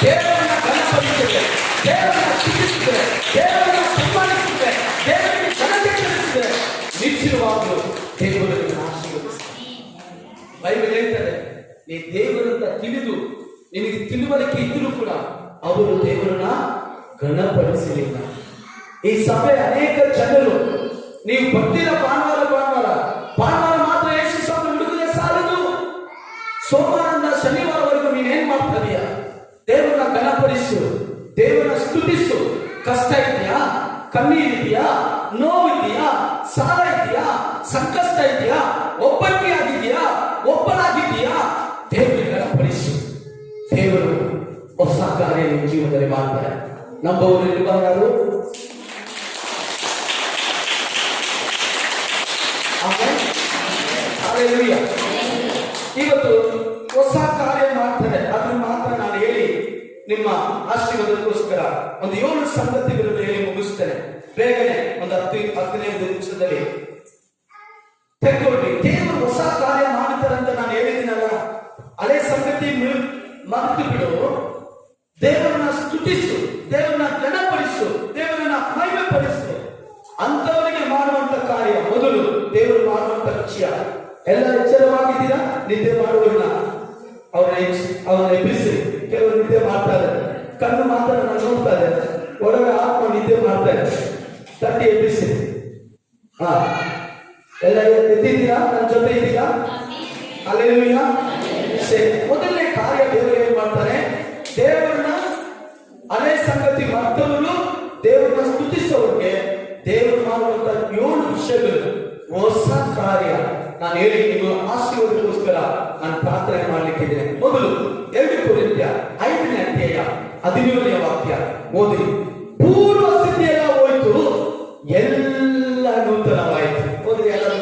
ದೇವರನ್ನ ಘನಪಡಿಸಿದ್ರೆ, ದೇವರನ್ನ ಸ್ತುತಿಸಿದ್ರೆ, ದೇವರನ್ನ ಸನ್ಮಾನಿಸಿದ್ರೆ, ದೇವರಿಗೆ ಘನತೆ ಸಲ್ಲಿಸಿದ್ರೆ ನಿಶ್ಚಿತವಾಗಲು ದೇವರನ್ನು ಆಶೀರ್ವದಿಸ್ತಾನೆ. ಬೈಬಲ್ ಹೇಳ್ತಾರೆ, ನೀ ದೇವರನ್ನ ತಿಳಿದು ನಿನಗೆ ತಿಳುವಳಿಕೆ ಇದ್ದರೂ ಕೂಡ ಅವರು ದೇವರನ್ನ ಘನಪಡಿಸಲಿಲ್ಲ. ಈ ಸಭೆ ಅನೇಕ ಜನರು ನೀವು ಬರ್ತೀರ ಭಾನುವಾರ ಮಾತ್ರ ಯೇಸು ಸ್ವಾಮಿ ಹುಡುಗರೆ ಸಾಲದು. ಸೋಮವಾರದಿಂದ ಶನಿವಾರವರೆಗೂ ನೀನೇನ್ ಮಾಡ್ತೀಯ? ದೇವರನ್ನ ಘನಪಡಿಸು, ದೇವರನ್ನ ಸ್ತುತಿಸು. ಕಷ್ಟ ಇದೆಯಾ, ಕಣ್ಣೀರಿದೆಯಾ, ನೋವಿದೆಯಾ, ಸಾಲ ಇದೆಯಾ, ಸಂಕಷ್ಟ ಇದೆಯಾ, ಒಬ್ಬಂಟಿ ಆಗಿದೆಯಾ, ಒಬ್ಬನಾಗಿದೆಯಾ, ದೇವರಿಗೆ ಗಣಪಡಿಸು. ದೇವರು ಹೊಸ ಕಾರ್ಯ ನಿಮ್ಮ ಜೀವನದಲ್ಲಿ ಮಾಡ್ತಾರೆ. ನಂಬವರು ಇಲ್ವಾ ಯಾರು? ಹಲ್ಲೆಲೂಯಾ. ಇವತ್ತು ಹೊಸ ಕಾರ್ಯ ಮಾಡ್ತಾರೆ. ಅದನ್ನು ಮಾತ್ರ ನಾನು ಹೇಳಿ ನಿಮ್ಮ ಆಶೀರ್ವಾದಕ್ಕೋಸ್ಕರ ಒಂದು 7 ಸಂಗತಿಗಳನ್ನು ಹೇಳಿ ಮುಗಿಸ್ತೇನೆ. ಬೇಗನೆ ಒಂದು 10-15 ನಿಮಿಷದಲ್ಲಿ ತೆಗೆದುಕೊಳ್ಳಿ. ದೇವರು ಹೊಸ ಕಾರ್ಯ ಮಾಡ್ತಾರೆ ಅಂತ ನಾನು ಹೇಳಿದ್ದೀನಲ್ಲ, ಹಳೆ ಸಂಗತಿ ಮರೆತು ಬಿಡು. ದೇವರನ್ನ ಸ್ತುತಿಸು, ದೇವರನ್ನ ಗಣಪಡಿಸು, ದೇವರನ್ನ ಮಹಿಮೆಪಡಿಸು. ಅಂತವರಿಗೆ ಮಾಡುವಂತ ಕಾರ್ಯ ಮೊದಲು ದೇವರು ಮಾಡುವಂತ ವಿಷಯ. ಎಲ್ಲ ಎಚ್ಚರವಾಗಿದ್ದೀರಾ? ನಿದ್ದೆ ಮಾಡುವುದಿಲ್ಲ, ಅವ್ರನ್ನ ಎಬ್ಬಿಸಿ. ಕೆಲವರು ನಿದ್ದೆ ಮಾಡ್ತಾರೆ, ಕಣ್ಣು ಮಾತ್ರ ನಾನು ನೋಡ್ತಾರೆ, ಒಳಗೆ ಆತ್ಮ ನಿದ್ದೆ ಮಾಡ್ತಾರೆ. ತಟ್ಟಿ ಎಬ್ಬಿಸಿ. ಹಾ, ಎಲ್ಲ ಎದ್ದಿದ್ದೀರಾ? ನನ್ನ ಜೊತೆ ಇದ್ದೀರಾ? ಹಲ್ಲೆಲೂಯಾ. ಮೊದಲನೇ ಕಾರ್ಯ ದೇವರು ಏನ್ ಮಾಡ್ತಾನೆ? ದೇವರನ್ನ ಹಳೆ ಸಂಗತಿ ಮರ್ತವರು ದೇವರನ್ನ ಸ್ತುತಿಸೋರಿಗೆ ದೇವರು ಮಾಡುವಂತ 7 ವಿಷಯಗಳು ಹೊಸ ಕಾರ್ಯ ನಾನು ಹೇಳಿ ನಿಮ್ಮ ಆಶೀರ್ವಾದಕ್ಕೋಸ್ಕರ ನಾನು ಪ್ರಾರ್ಥನೆ ಮಾಡ್ಲಿಕ್ಕಿದ್ದೇನೆ. ಮೊದಲು 2 ಕೊರಿಂಥ್ಯ 5ನೇ ಅಧ್ಯಾಯ 17ನೇ ವಾಕ್ಯ ಓದಿ. ಪೂರ್ವ ಸ್ಥಿತಿಯೆಲ್ಲ ಹೋಯ್ತು, ಎಲ್ಲ ನೂತನವಾಯಿತು. ಓದ್ರಿ ಎಲ್ಲರೂ.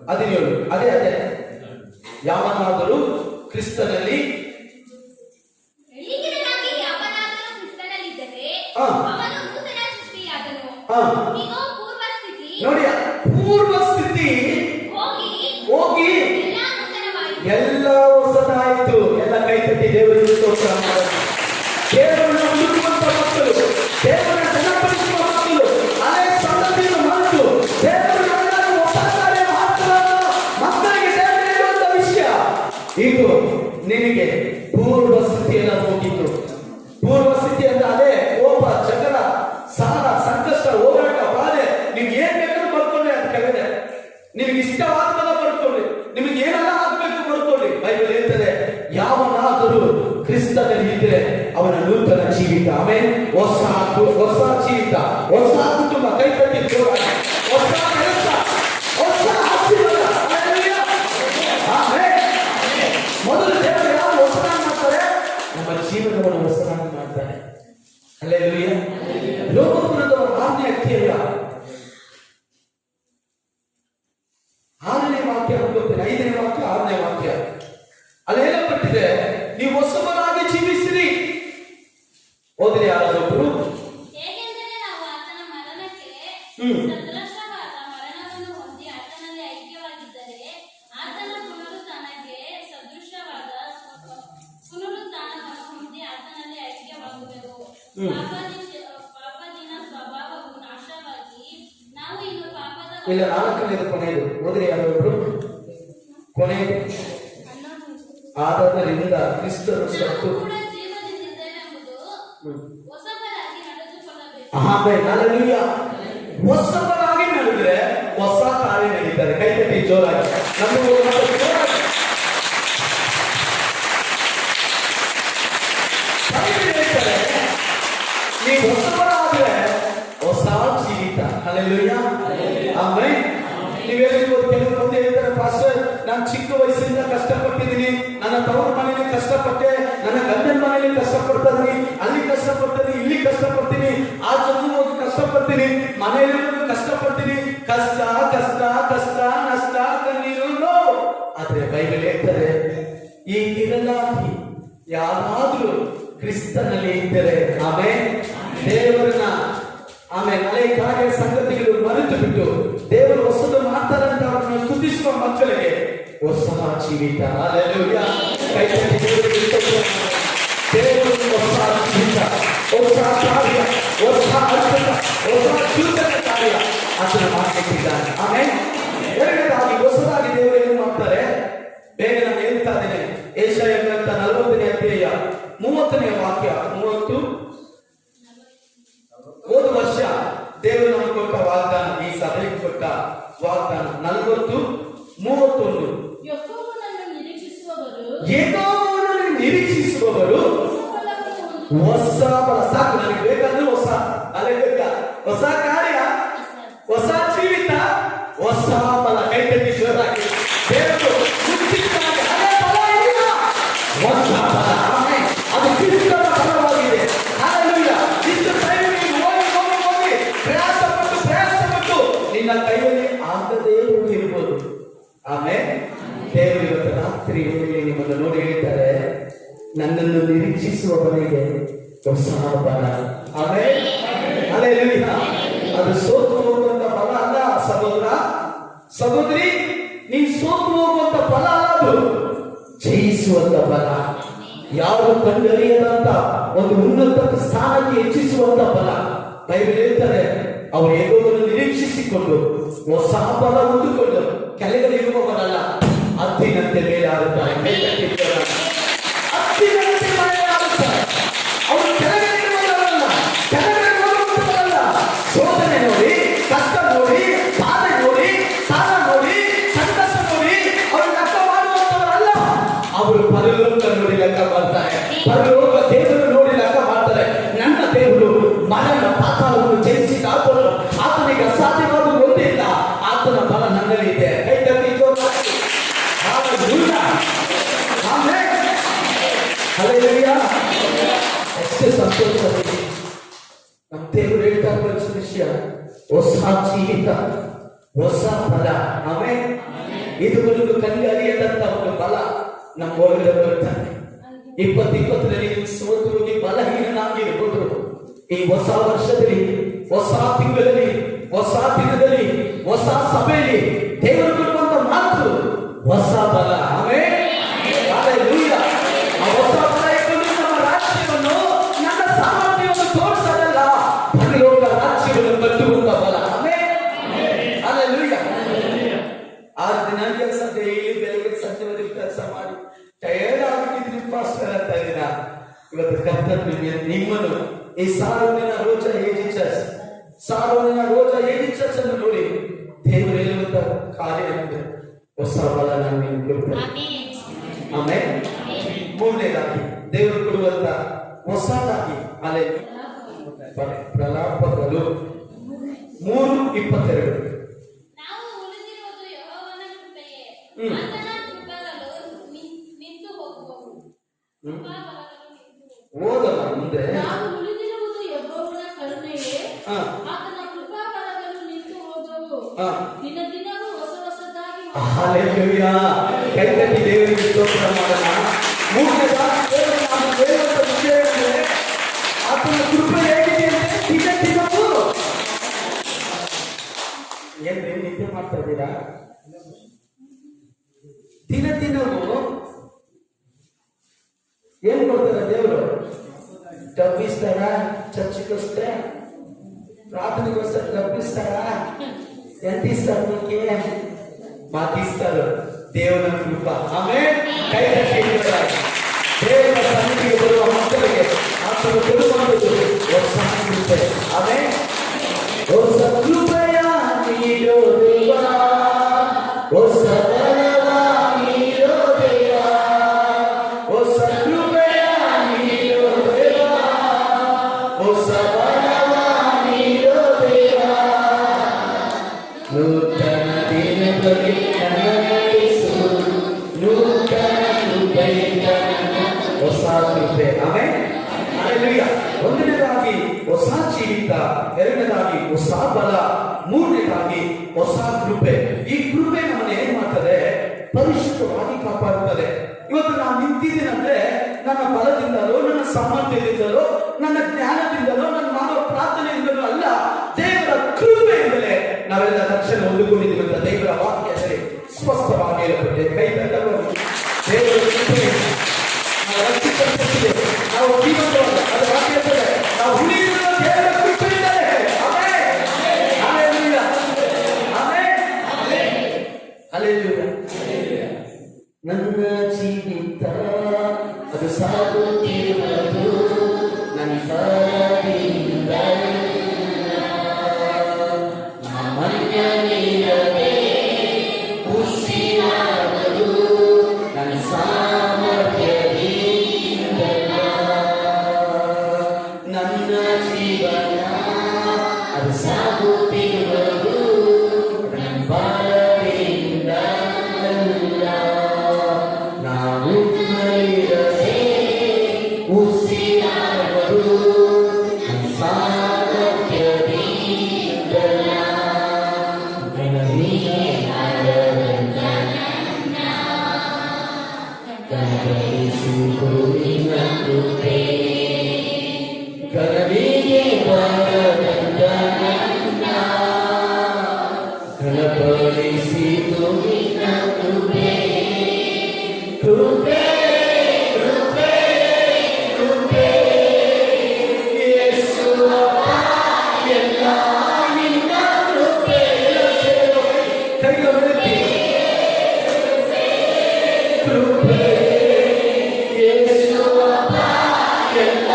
17 ಅದೇ ಯಾವನಾದರೂ ಕ್ರಿಸ್ತನಲ್ಲಿ ನೋಡಿ, ಪೂರ್ವ ಸ್ಥಿತಿ ಹೋಗಿ ಎಲ್ಲ ಹೊಸದಾಯಿತು. ಎಲ್ಲ ಕೈ ತಟ್ಟಿ ದೇವರಿಗೆ ಸ್ತೋತ್ರ ಮಾಡೋಣ. ದೇವರನ್ನ ಹುಡುಕುವಂತ ಮಕ್ಕಳು, ದೇವರನ್ನ ಜನಪಡಿಸುವ ಮಕ್ಕಳು, ಹಳೆ ಸಂಗತಿಯನ್ನು ಮರೆತು ದೇವರನ್ನ ಹೊಸ ಕಾರ್ಯ ಮಾಡ್ತಾರ ಮಕ್ಕಳಿಗೆ ದೇವರು ಹೇಳುವಂತ ವಿಷಯ ಇದು. ನಿನಗೆ ಪೂರ್ವ ಸ್ಥಿತಿಯೆಲ್ಲ ಹೋಗಿತ್ತು. ಪೂರ್ವ ಸ್ಥಿತಿ ಅಂದ್ರೆ ಅದೇ ಕೋಪ, ಜಗಳ, ಸಾಲ, ಸಂಕಷ್ಟ, ಹೋರಾಟ, ಬಾಧೆ. ನಿಮ್ಗೆ ಏನ್ ಬೇಕಾದ್ರೂ ಬರ್ಕೊಳ್ಳಿ ಅಂತ ಕೆಳಗೆ. ನಿಮ್ಗೆ ಇಷ್ಟವಾದದನ್ನ ಬರ್ಕೊಳ್ಳಿ, ನಿಮ್ಗೆ ಏನೆಲ್ಲ ಆಗ್ಬೇಕು ಬರ್ಕೊಳ್ಳಿ. ಬೈಬಲ್ ಹೇಳ್ತದೆ, ಯಾವನಾದರೂ ಕ್ರಿಸ್ತನಲ್ಲಿ ಇದ್ರೆ ಅವನ ನೂತನ ಜೀವಿತ. ಆಮೇಲೆ ಹೊಸ ಜೀವಿತ, ಹೊಸ ಕುಟುಂಬ. ಕೈ ತಟ್ಟಿ ಜೋರಾಗಿ. ಹೊಸ ಕೆಲಸ, ಹೊಸ ಆಶೀರ್ವಾದ. ಮೊದಲು ದೇವರು ಯಾವ ಹೊಸದಾಗಿ ಮಾಡ್ತಾರೆ? ನಮ್ಮ ಜೀವನವನ್ನು ಹೊಸದಾಗಿ ಮಾಡ್ತಾರೆ. ಹಲ್ಲೆಲೂಯಾ. ಲೋಕಪುರದವರ 6ನೇ ಅಧ್ಯಾಯ 6ನೇ ವಾಕ್ಯ ಅನ್ಕೋತೇನೆ. 5ನೇ ವಾಕ್ಯ 6ನೇ ವಾಕ್ಯ ಅಲ್ಲಿ ಹೇಳಲ್ಪಟ್ಟಿದೆ, ನೀವು ಹೊಸಬರಾಗಿ ಜೀವಿಸಿರಿ. ಓದ್ರಿ ಯಾರಾದೊಬ್ರು. ಇಲ್ಲ, 4ನೇದು ಕೊನೆಯದು. ಓದ್ರಿ ಯಾರಾದೊಬ್ರು. ಕೊನೆಯದು. ಆದ್ದರಿಂದ ಕ್ರಿಸ್ತನು ಸತ್ತು ಹೊಸಬರಾಗಿ ನಡೆದ್ರೆ ಹೊಸ ಕಾರ್ಯ ನಡೀತಾರೆ. ಕೈ ತಟ್ಟಿ ಜೋರಾಗಿ. ನೀವು ಹೊಸಬರಾದ್ರೆ ಹೊಸ ಜೀವಿತ. ಹಲ್ಲೆಲೂಯಾ. ಆಮೇಲೆ ನೀವೇನಿರ್ಬೋದು. ಕೆಲವರು ಮುಂದೆ ಹೇಳ್ತಾರೆ, ಪಾಸ್ಟರ್ ನಾನು ಚಿಕ್ಕ ವಯಸ್ಸಿನಿಂದ ಕಷ್ಟಪಟ್ಟಿದ್ದೀನಿ, ನನ್ನ ತವರು ಮನೆಯಲ್ಲಿ ಕಷ್ಟಪಟ್ಟೆ, ನನ್ನ ಗಂಡನ ಮನೆಯಲ್ಲಿ ಕಷ್ಟಪಡ್ತೀನಿ, ಅಲ್ಲಿ ಕಷ್ಟಪಡ್ತೀನಿ, ಇಲ್ಲಿ ಕಷ್ಟಪಡ್ತೀನಿ, ಆ ಜನ ಹೋಗಿ ಕಷ್ಟಪಡ್ತೀನಿ, ಮನೆಯಲ್ಲಿ ಕಷ್ಟಪಡ್ತೀನಿ. ಕಷ್ಟ ಕಷ್ಟ ಕಷ್ಟ ನಷ್ಟ ಕಣ್ಣೀರು ನೋವು. ಆದ್ರೆ ಬೈಬಲ್ ಹೇಳ್ತಾರೆ, ಈ ಗಿರಲಾಗಿ ಯಾರಾದ್ರೂ ಕ್ರಿಸ್ತನಲ್ಲಿ ಇದ್ದರೆ ಆಮೇಲೆ ದೇವರನ್ನ ಆಮೇಲೆ ಹಳೆ ಕಾರ್ಯ ಸಂಗತಿಗಳು ಮರೆತು ಬಿಟ್ಟು ದೇವರು ಹೊಸದು ಮಾಡ್ತಾರೆ ಅಂತ ಅವ್ರನ್ನ ಸ್ತುತಿಸುವ ಮಕ್ಕಳಿಗೆ ಹೊಸ ಜೀವಿತ. ಹಲ್ಲೆಲೂಯಾ. ಕೈ ತಟ್ಟಿ ದೇವರಿಗೆ ಸ್ತೋತ್ರ. ದೇವರು ಹೊಸ ಜೀವಿತ, ಹೊಸ ಕಾರ್ಯ, ಹೊಸ ಅದ್ಭುತ, ಹೊಸ ಸೂಚಕ ಕಾರ್ಯ ಅದನ್ನು ಮಾಡ್ತಿದ್ದಾನೆ. ಆಮೇಲೆ ಎರಡನೇದಾಗಿ ಹೊಸದಾಗಿ ದೇವರು ಏನು ಮಾಡ್ತಾರೆ? ಬೇಗ ನಾನು ಹೇಳ್ತಾ ಇದ್ದೇನೆ. ಯೆಶಾಯ ಗ್ರಂಥ 40ನೇ ಅಧ್ಯಾಯ 30ನೇ ವಾಕ್ಯ 30. ಹೋದ ವರ್ಷ ದೇವರು ನಮಗೆ ಕೊಟ್ಟ ವಾಗ್ದಾನ, ಈ ಸಭೆಗೆ ಕೊಟ್ಟ ವಾಗ್ದಾನ 40:31. ಯೆಹೋವನನ್ನು ನಿರೀಕ್ಷಿಸುವವರು ಹೊಸ ಫಲ. ಸಾಕು, ನನಗೆ ಬೇಕಾದ್ರೆ ಹೊಸ. ಹಲ್ಲೆಲೂಯಾ. ಹೊಸ ಕಾರ್ಯ, ಹೊಸ ಜೀವಿತ, ಹೊಸ ಫಲ. ಕೈ ತಟ್ಟಿ ಜೋರಾಗಿ ದೇವರು ಮುಂಚಿತವಾಗಿ ಹಳೆ ಫಲ ಇಲ್ಲ, ಹೊಸ ಫಲ. ಆಮೆನ್. ಅದು ಕ್ರಿಸ್ತನ ಫಲವಾಗಿದೆ. ಹಲ್ಲೆಲೂಯಾ. ಇಷ್ಟು ಟೈಮ್ ನೀನು ಹೋಗಿ ಪ್ರಯಾಸಪಟ್ಟು ನಿನ್ನ ಕೈಯಲ್ಲಿ ಆಗದೇ ಹೋಗಿರ್ಬೋದು. ಆಮೇಲೆ ದೇವರು ಇವತ್ತು ರಾತ್ರಿ ವೇಳೆಯಲ್ಲಿ ನಿಮ್ಮನ್ನು ನೋಡಿ ಹೇಳ್ತಾರೆ, ನನ್ನನ್ನು ನಿರೀಕ್ಷಿಸುವವನಿಗೆ ಹೊಸ ಫಲ. ಆಮೆನ್. ಹಲ್ಲೆಲೂಯಾ. ಅದು ಸೋತು ಹೋಗುವಂತ ಫಲ ಅಲ್ಲ ಸಹೋದರ ಸಹೋದರಿ, ನೀನು ಸೋತು ಹೋಗುವಂತ ಫಲ ಅಲ್ಲ, ಅದು ಜಯಿಸುವಂತ ಫಲ. ಯಾರು ಕಂಡರಿಯದಂತ ಒಂದು ಉನ್ನತ ಸ್ಥಾನಕ್ಕೆ ಹೆಚ್ಚಿಸುವಂತ ಫಲ. ಬೈಬಲ್ ಹೇಳ್ತಾರೆ, ಅವರು ಏಗೋವನ್ನು ನಿರೀಕ್ಷಿಸಿಕೊಂಡು ಹೊಸ ಫಲ ಹೊಂದಿಕೊಂಡು ಕೆಳಗಡೆ ಇರುವವರಲ್ಲ, ಹತ್ತಿನಂತೆ ಮೇಲೆ ಆಗುತ್ತಾರೆ. ಹತ್ತಿನಂತೆ ಮೇಲೆ ಆಗುತ್ತಾರೆ. ಅವರು ಕೆಳಗಡೆ ಇರುವವರಲ್ಲ, ಕೆಳಗಡೆ ಹೋಗುವಂತವರಲ್ಲ. ಶೋಧನೆ ನೋಡಿ, ಕಷ್ಟ ನೋಡಿ, ಬಾಧೆ ನೋಡಿ, ಸಾಲ ನೋಡಿ, ಸಂಕಷ್ಟ ನೋಡಿ ಅವರು ಲೆಕ್ಕ ಮಾಡುವಂತವರಲ್ಲ. ಅವರು ಪರಲೋಕ ನೋಡಿ ಲೆಕ್ಕ ಮಾಡ್ತಾರೆ. ಪರಲೋಕ ದೇವರು ನೋಡಿ ಲೆಕ್ಕ ಮಾಡ್ತಾರೆ. ನನ್ನ ದೇವರು ಮರಣ ಪಾತಾಳವನ್ನು ಜಯಿಸಿದ ಆತನಿಗೆ ಅಸಾಧ್ಯವಾದ ಒಂದೇ ಇಲ್ಲ. ಆತನ ಬಲ ನನ್ನಲ್ಲಿ ಇದೆ. ಕೈ ತಟ್ಟಿ ಜೋರಾಗಿ ಹಲ್ಲೆಲೂಯಾ. ಆಮೆನ್. ಹಲ್ಲೆಲೂಯಾ. ಎಷ್ಟು ಸಂತೋಷ. ನಮ್ಮ ದೇವರು ಹೇಳ್ತಾ ಇರೋ ವಿಷಯ, ಹೊಸ ಜೀವಿತ, ಹೊಸ ಫಲ. ಆಮೆನ್. ಇದುವರೆಗೂ ಕಣ್ಣು ಅರಿಯದಂತ ಒಂದು ಫಲ ನಮ್ಮ ಒಳಗಡೆ ಬರುತ್ತಾನೆ. 2020ರಲ್ಲಿ ನೀವು ಸೋತು ಹೋಗಿ ಬಲಹೀನನಾಗಿರ್ಬೋದು. ಈ ಹೊಸ ವರ್ಷದಲ್ಲಿ, ಹೊಸ ತಿಂಗಳಲ್ಲಿ, ಹೊಸ ದಿನದಲ್ಲಿ, ಹೊಸ ಸಭೆಯಲ್ಲಿ ದೇವರು ಕೊಡುವಂತ ಮಾತು ಹೊಸ ಬಲ. ಆಮೆನ್. ಹಲ್ಲೆಲೂಯಾ. ಆ ಹೊಸ ಬಲ ಇಟ್ಕೊಂಡು ನಮ್ಮ ರಾಜ್ಯವನ್ನು, ನನ್ನ ಸಾಮರ್ಥ್ಯವನ್ನು ತೋರಿಸಲ್ಲ, ಪರಲೋಕ ರಾಜ್ಯವನ್ನು ಕಟ್ಟುವಂತ ಬಲ. ಆಮೆನ್. ಹಲ್ಲೆಲೂಯಾ. 6 ದಿನ ಕೆಲಸ, ಡೈಲಿ ಬೆಳಗ್ಗೆ ಸಂಜೆ ಕೆಲಸ ಮಾಡಿ ಟಯರ್ಡ್ ಆಗಿದ್ದೀನಿ ಪಾಸ್ಟರ್ ಅಂತ ಇದ್ದೀರಾ. ಇವತ್ತು ಕರ್ತನು ನಿಮ್ಮನ್ನು ಈ ಸಾರ್ವಜನಿಕ ರೋಜಾ ಏಜಿ ಚರ್ಚ್, ಸಾರ್ವಜನಿಕ ರೋಜಾ ಏಜಿ ಚರ್ಚ್ ಅನ್ನು ನೋಡಿ ದೇವರು ಹೇಳುವಂತ ಕಾರ್ಯ ಅಂದ್ರೆ ಹೊಸ ಬಲ ನಾನು ನಿಮ್ಗೆ ಕೊಡ್ತೇನೆ. ಆಮೇಲೆ ಮೂರನೇದಾಗಿ ದೇವರು ಕೊಡುವಂತ ಹೊಸದಾಗಿ ಅಲೆ ಪ್ರಲಾಪಗಳು 3:22. ನಾವು ಉಳಿದಿರುವುದು ಯೆಹೋವನ ಕೃಪೆಯೇ, ಆತನ ಕೃಪೆಗಳು ನಿಂತು ಹೋಗುವವು. ಓದಲ್ಲ ಮುಂದೆ. ನಾವು ಉಳಿದಿರುವುದು ಯೆಹೋವನ ಕರುಣೆಯೇ, ಆತನ ಕೃಪಾಫಲಗಳು ನಿಂತು ಹೋಗುವವು. ದಿನ ದಿನವೂ ಹೊಸ ಹೊಸದಾಗಿ. ಹಲ್ಲೆಲೂಯಾ. ಕೈ ತಟ್ಟಿ ದೇವರಿಗೆ ಸ್ತೋತ್ರ ಮಾಡೋಣ. ಮೂರನೇದಾಗಿ ದೇವರು ನಾವು ಹೇಳುವಂತ ವಿಷಯ ಅಂದ್ರೆ ಆತನ ಕೃಪೆ ಹೇಗಿದೆ ಅಂದ್ರೆ ದಿನ ದಿನವೂ. ಏನ್ರಿ ನಿದ್ದೆ ಮಾಡ್ತಾ ಇದ್ದೀರಾ? ದಿನ ದಿನವೂ ಏನ್ ಕೊಡ್ತಾರೆ ದೇವರು? ಡಬ್ಬಿಸ್ತಾರ, ಚರ್ಚಿಗೋಸ್ಕರ ಪ್ರಾರ್ಥನೆಗೋಸ್ಕರ ಡಬ್ಬಿಸ್ತಾರ, ಎಂತಿಸ್ತಾರ, ಮಾತಿಸ್ತಾರ. ದೇವರ ಕೃಪ. ಆಮೇಲೆ ಕೈ ತಟ್ಟಿ ದೇವರ ಸನ್ನಿಧಿಗೆ ಬರುವ ಮಕ್ಕಳಿಗೆ ಆತನು ಕೊಡುವಂಥದ್ದು ಹೊಸ ಕೃಪೆ. ಆಮೇಲೆ ಹೊಸ ಕೃಪೆಯ ನೀಡೋ ದೇವ, ಹೊಸ ಬಲವ ನೀಡೋ ದೇವ, ಹೊಸ ಕೃಪೆಯ ನೀಡೋ ದೇವ, ಹೊಸ ಬಲವ ನೀಡೋ ದೇವ. ನೂತನ ದಿನದಲ್ಲಿ ನನ್ನ ನಡೆಸು, ನೂತನ ಕೃಪೆಯಿಂದ ಹೊಸ ಕೃಪೆ. ಆಮೆನ್. ಹಲ್ಲೆಲೂಯಾ. ಒಂದನೇದಾಗಿ ಹೊಸ ಜೀವಿತ, ಎರಡನೇದಾಗಿ ಹೊಸ ಬಲ, ಮೂರನೇದಾಗಿ ಹೊಸ ಕೃಪೆ. ಈ ಕೃಪೆ ನಮ್ಮನ್ನು ಏನ್ ಮಾಡ್ತದೆ? ಪರಿಶುದ್ಧವಾಗಿ ಕಾಪಾಡುತ್ತದೆ. ಇವತ್ತು ನಾನು ನಿಂತಿದ್ದೀನಂದ್ರೆ ನನ್ನ ಬಲದಿಂದಲೋ, ನನ್ನ ಸಾಮರ್ಥ್ಯದಿಂದಲೋ, ನನ್ನ ಜ್ಞಾನದಿಂದಲೋ, ನನ್ನ ಮಾಡೋ ಪ್ರಾರ್ಥನೆಯಿಂದಲೋ ಅಲ್ಲ, ದೇವರ ಕೃಪೆಯಿಂದಲೇ ನಾವೆಲ್ಲ ರಕ್ಷಣೆ ಹೊಂದಿಕೊಂಡಿದ್ದೀವಿ ಅಂತ ದೇವರ ವಾಕ್ಯದಲ್ಲಿ ಸ್ಪಷ್ಟವಾಗಿ ಹೇಳப்பட்டது. ಕೈ ತಟ್ಟಬಹುದು. ದೇವರ ಕೃಪೆಯಿಂದ ನಾವು ರಕ್ಷಿಸಲ್ಪಟ್ಟಿದೆ. ನಾವು ಜೀವಂತವಲ್ಲ, ಅದು ವಾಕ್ಯ ಹೇಳ್ತದೆ. ನಾವು ಉಳಿದಿರುವ ದೇವರ ಕೃಪೆಯಿಂದಲೇ. ಆಮೆನ್. ಹಲ್ಲೆಲೂಯಾ. ಆಮೆನ್. ಹಲ್ಲೆಲೂಯಾ. ನನ್ನ ಜೀವಿತ ಅದು ಸಾಗುತ್ತಿರುವುದು ನನ್ನ ಬಲದಿಂದ, ಮನ್ಯನಿರದೆ ಉಸಿರಾಡಲು ನನ್ನ ಸಾಮರ್ಥ್ಯದಿಂದ. ನನ್ನ ಜೀವನ ಅದು ಸಾಗುತ್ತಿರುವುದು ನನ್ನ ಬಾಳದಿಂದ ಅಲ್ಲ. ನಾವು ಮರೆಯದೆ ಉಸಿರಾಡುವುದು ನನ್ನ ಸಾಮರ್ಥ್ಯದಿಂದಲ್ಲ. ನನಗೆ ಆದರಂತ ಕನಸಿದು ನಿನ್ನ ಕೃಪೆ. ಕನವಿಗೆ ಬಾರದಂತ ನನ್ನ ಘನಪಡಿಸಿದು ನಿನ್ನ ಕೃಪೆ. ಕೃಪೆ ಕೃಪೆ ಕೃಪೆ ಯೇಸುವಪ್ಪ, ಎಲ್ಲ ನಿನ್ನ ಕೃಪೆ. ಕೈಗಳನ್ನು ಕೃಪೆ ಯೇಸುವಪ್ಪ, ಎಲ್ಲ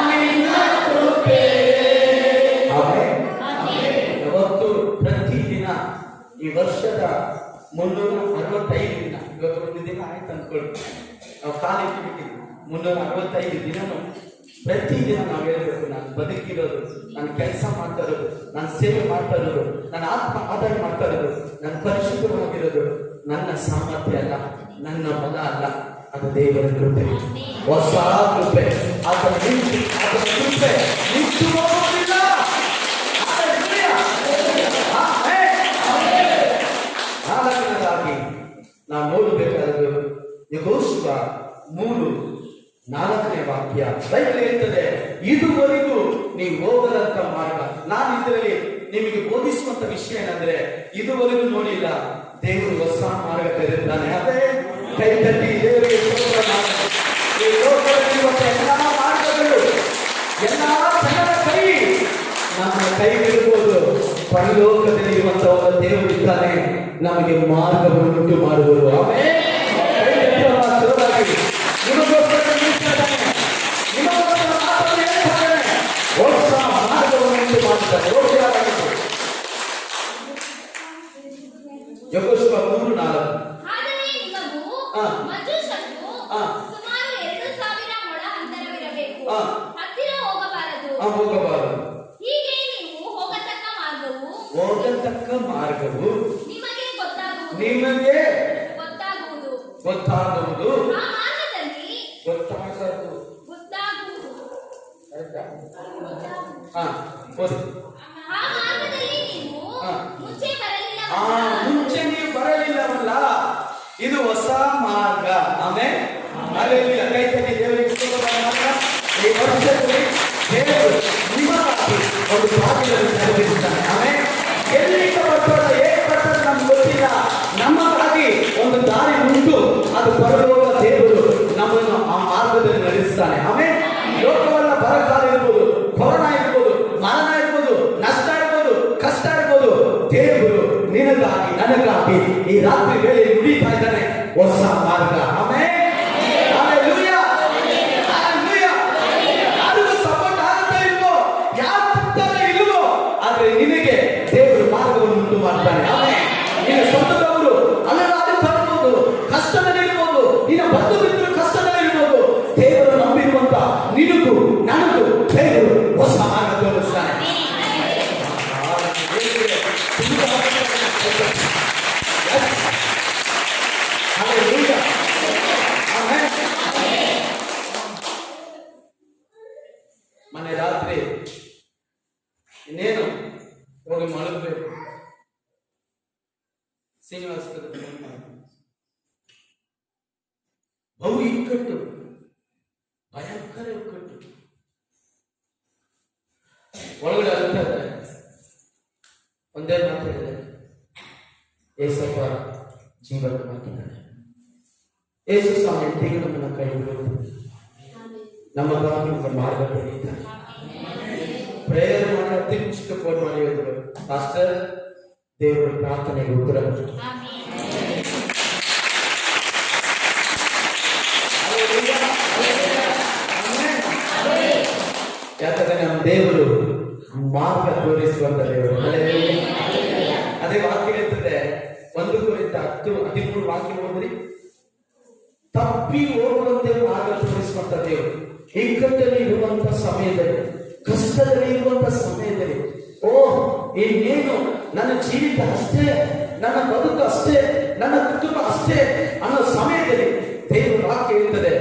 ನಿನ್ನ ಕೃಪೆ. ಯಾವತ್ತು ಪ್ರತಿದಿನ ಈ ವರ್ಷದ 365 ದಿನ, ಇವತ್ತು ಒಂದು ದಿನ ಆಯ್ತು ಅನ್ಕೊಳ್ಳಿ, ನಾವು ಕಾಲಿಗೆ ಬಿಟ್ಟಿದ್ವಿ. 365 ದಿನನೂ ಪ್ರತಿದಿನ ನಾವು ಹೇಳ್ಬೇಕು, ನಾನು ಬದುಕಿರೋದು, ನಾನು ಕೆಲಸ ಮಾಡ್ತಾ ಇರೋದು, ನಾನು ಸೇವೆ ಮಾಡ್ತಾ ಇರೋದು, ನನ್ನ ಆತ್ಮ ಆದಾಯ ಮಾಡ್ತಾ ಇರೋದು, ನನ್ನ ಪರಿಶುದ್ಧವಾಗಿರೋದು ನನ್ನ ಸಾಮರ್ಥ್ಯ ಅಲ್ಲ, ನನ್ನ ಬಲ ಅಲ್ಲ, ಅದು ದೇವರ ಕೃಪೆ, ಹೊಸ ಕೃಪೆ. ಆತನ ಕೃಪೆ ನಿಂತು ಹೋಗುವುದಿಲ್ಲ. ನಾಲ್ಕನೇದಾಗಿ ನಾವು ನೋಡಬೇಕಾದದ್ದು ಯೆಹೋಶುವ 3:4 ವಾಕ್ಯ. ಬೈಬಲ್ ಹೇಳ್ತದೆ, ಇದುವರೆಗೂ ನೀವು ಹೋಗದಂತ ಮಾರ್ಗ. ನಾನು ಇದರಲ್ಲಿ ನಿಮಗೆ ಬೋಧಿಸುವಂತ ವಿಷಯ ಏನಂದ್ರೆ, ಇದುವರೆಗೂ ನೋಡಿಲ್ಲ, ದೇವರು ಹೊಸ ಮಾರ್ಗ ತೆರೆದಿದ್ದಾನೆ. ಅದೇ ಕೈ ತಟ್ಟಿ ದೇವರಿಗೆ ಸ್ತೋತ್ರ ಮಾಡಿ. ಈ ಲೋಕದಲ್ಲಿರುವಂತ ಎಲ್ಲಾ ಮಾರ್ಗಗಳು, ಎಲ್ಲಾ ಜನರ ಕೈ ನಮ್ಮ ಕೈಗಿರ್ಬೋದು, ಪರಲೋಕದಲ್ಲಿ ಇರುವಂತ ಒಬ್ಬ ದೇವರಿದ್ದಾನೆ, ನಮಗೆ ಮಾರ್ಗವನ್ನು ಉಂಟು ಮಾಡುವರು. ಆಮೇಲೆ ಹೊಸ ಮಾರ್ಗವನ್ನು ಉಂಟು ಮಾಡುತ್ತಾರೆ. ಯೆಹೋಶುವ 3:4. ಆದರೆ ನಿಮಗೂ ಆ. ಮಂಜೂಷಕ್ಕೂ ಆ. ಸುಮಾರು 2000 ಮೊಳ ಅಂತರವಿರಬೇಕು. ಆ. ಹತ್ತಿರ ಹೋಗಬಾರದು. ಹೋಗಬಾರದು. ಹೀಗೆ ನೀವು ಹೋಗತಕ್ಕ ಮಾರ್ಗವು ನಿಮಗೆ ಗೊತ್ತಾಗುವುದು. ಗೊತ್ತಾಗುವುದು. ಆ ಮಾರ್ಗದಲ್ಲಿ ಗೊತ್ತಾಗದು. ಗೊತ್ತಾಗುವುದು. ಓದಿ. ಆ ಮಾರ್ಗದಲ್ಲಿ ನೀವು ಆ. ಮುಂಚೆ ಬರಲಿಲ್ಲ. ಮುಂಚೆ ನೀವು ಬರಲಿಲ್ಲವಲ್ಲ, ಇದು ಹೊಸ ಮಾರ್ಗ. ಆಮೇಲೆ ಅಲ್ಲೆಲ್ಲ ಕೈ ತಟ್ಟಿ ದೇವರಿಗೆ ಸ್ತೋತ್ರ ಮಾಡಿ. ಈ ವರ್ಷದಲ್ಲಿ ದೇವರು ನಿಮಗಾಗಿ ಒಂದು ಬಾಗಿಲನ್ನು ತೆರೆದಿದ್ದಾನೆ. ಆಮೇಲೆ ಎಲ್ಲಿಂದ ಬರ್ತಾರ, ಹೇಗೆ ಬರ್ತಾರೆ ನಮ್ಗೆ ಗೊತ್ತಿಲ್ಲ, ನಮಗಾಗಿ ಒಂದು ದಾರಿ ಉಂಟು. ಅದು ಪರಲೋಕ ದೇವರು ನಮ್ಮನ್ನು ಆ ಮಾರ್ಗದಲ್ಲಿ ನಡೆಸ್ತಾನೆ. ಆಮೇಲೆ ಲೋಕವನ್ನ ಬರಗಾಲ ಇರ್ಬೋದು, ಕೊರೋನಾ ಇರ್ಬೋದು, ಮರಣ ಇರ್ಬೋದು, ನಷ್ಟ ಇರ್ಬೋದು, ಕಷ್ಟ ಇರ್ಬೋದು, ದೇವರು ನಿನಗಾಗಿ ನನಗಾಗಿ ಈ ರಾತ್ರಿ ವೇಳೆ ನುಡಿತಾ ಇದ್ದಾನೆ ಹೊಸ ಮಾರ್ಗ. ಆಮೇಲೆ ಹಲ್ಲೆಲೂಯಾ, ಹಲ್ಲೆಲೂಯಾ. ಯಾರಿಗೂ ಸಪೋರ್ಟ್ ಆಗುತ್ತಾ ಇಲ್ವೋ, ಯಾರು ತಿಂತಾನೆ ಇಲ್ವೋ, ಆದ್ರೆ ನಿನಗೆ ದೇವರು ಮಾರ್ಗವನ್ನು ಉಂಟು ಮಾಡ್ತಾನೆ. ಆಮೇಲೆ ನಿನ್ನ ಸ್ವಂತದವರು ಅಲ್ಲದಾದ್ರೂ ತರಬಹುದು, ಕಷ್ಟದಲ್ಲಿರ್ಬೋದು, ನಿನ್ನ ಬಂಧು ಮಿತ್ರರು ಕಷ್ಟದಲ್ಲಿರ್ಬೋದು, ದೇವರು ನಂಬಿರುವಂತ ನಿನಗೂ ನನಗೂ ದೇವರು ಹೊಸ ಮಾರ್ಗ ತೋರಿಸ್ತಾನೆ. Hallelujah. Amen. ಮೊನ್ನೆ ರಾತ್ರಿ ಇನ್ನೇನು ಹೋಗಿ ಮಲಗಬೇಕು, ಶ್ರೀನಿವಾಸಪುರದ ಬಹು ಇಕ್ಕಟ್ಟು, ಭಯಂಕರ ಇಕ್ಕಟ್ಟು. ಒಳಗಡೆ ಅಳ್ತಾ ಇದ್ದಾರೆ. ಒಂದೇ ಮಾತು ಹೇಳಿದೆ, ಏಸಪ್ಪ ಜೀವನ ಮಾತಿದ್ದಾರೆ. ಏಸು ಸ್ವಾಮಿ ಎಂದಿಗೂ ನಮ್ಮನ್ನು ಕೈ ಬಿಡುವುದು, ನಮಗಾಗಿ ನಮ್ಮ ಮಾರ್ಗ ಬೆಳೆಯುತ್ತಾರೆ. ಪ್ರೇಯರ್ ಮಾಡಿ 10 ನಿಮಿಷಕ್ಕೆ ಫೋನ್ ಮಾಡಿ ಹೇಳಿದ್ರು, ಪಾಸ್ಟರ್ ದೇವರ ಪ್ರಾರ್ಥನೆಗೆ ಉತ್ತರ ಕೊಟ್ಟು. ಯಾಕಂದ್ರೆ ನಮ್ಮ ದೇವರು ಮಾರ್ಗ ತೋರಿಸುವಂತ ದೇವರು. ಅದೇ ವಾಕ್ಯ ಹೇಳ್ತದೆ, 1 ಕೊರಿಂಥ 10:13 ವಾಕ್ಯ ಹೋದ್ರಿ, ತಪ್ಪಿ ಹೋಗುವಂತೆ ಮಾರ್ಗ ತೋರಿಸುವಂತ ದೇವರು. ಇಕ್ಕಟ್ಟಲ್ಲಿ ಇರುವಂತ ಸಮಯದಲ್ಲಿ, ಕಷ್ಟದಲ್ಲಿ ಇರುವಂತ ಸಮಯದಲ್ಲಿ, ಓ ಇನ್ನೇನು ನನ್ನ ಜೀವಿತ ಅಷ್ಟೇ, ನನ್ನ ಬದುಕು ಅಷ್ಟೇ, ನನ್ನ ಕುಟುಂಬ ಅಷ್ಟೇ ಅನ್ನೋ ಸಮಯದಲ್ಲಿ ದೇವರು ವಾಕ್ಯ ಹೇಳ್ತದೆ,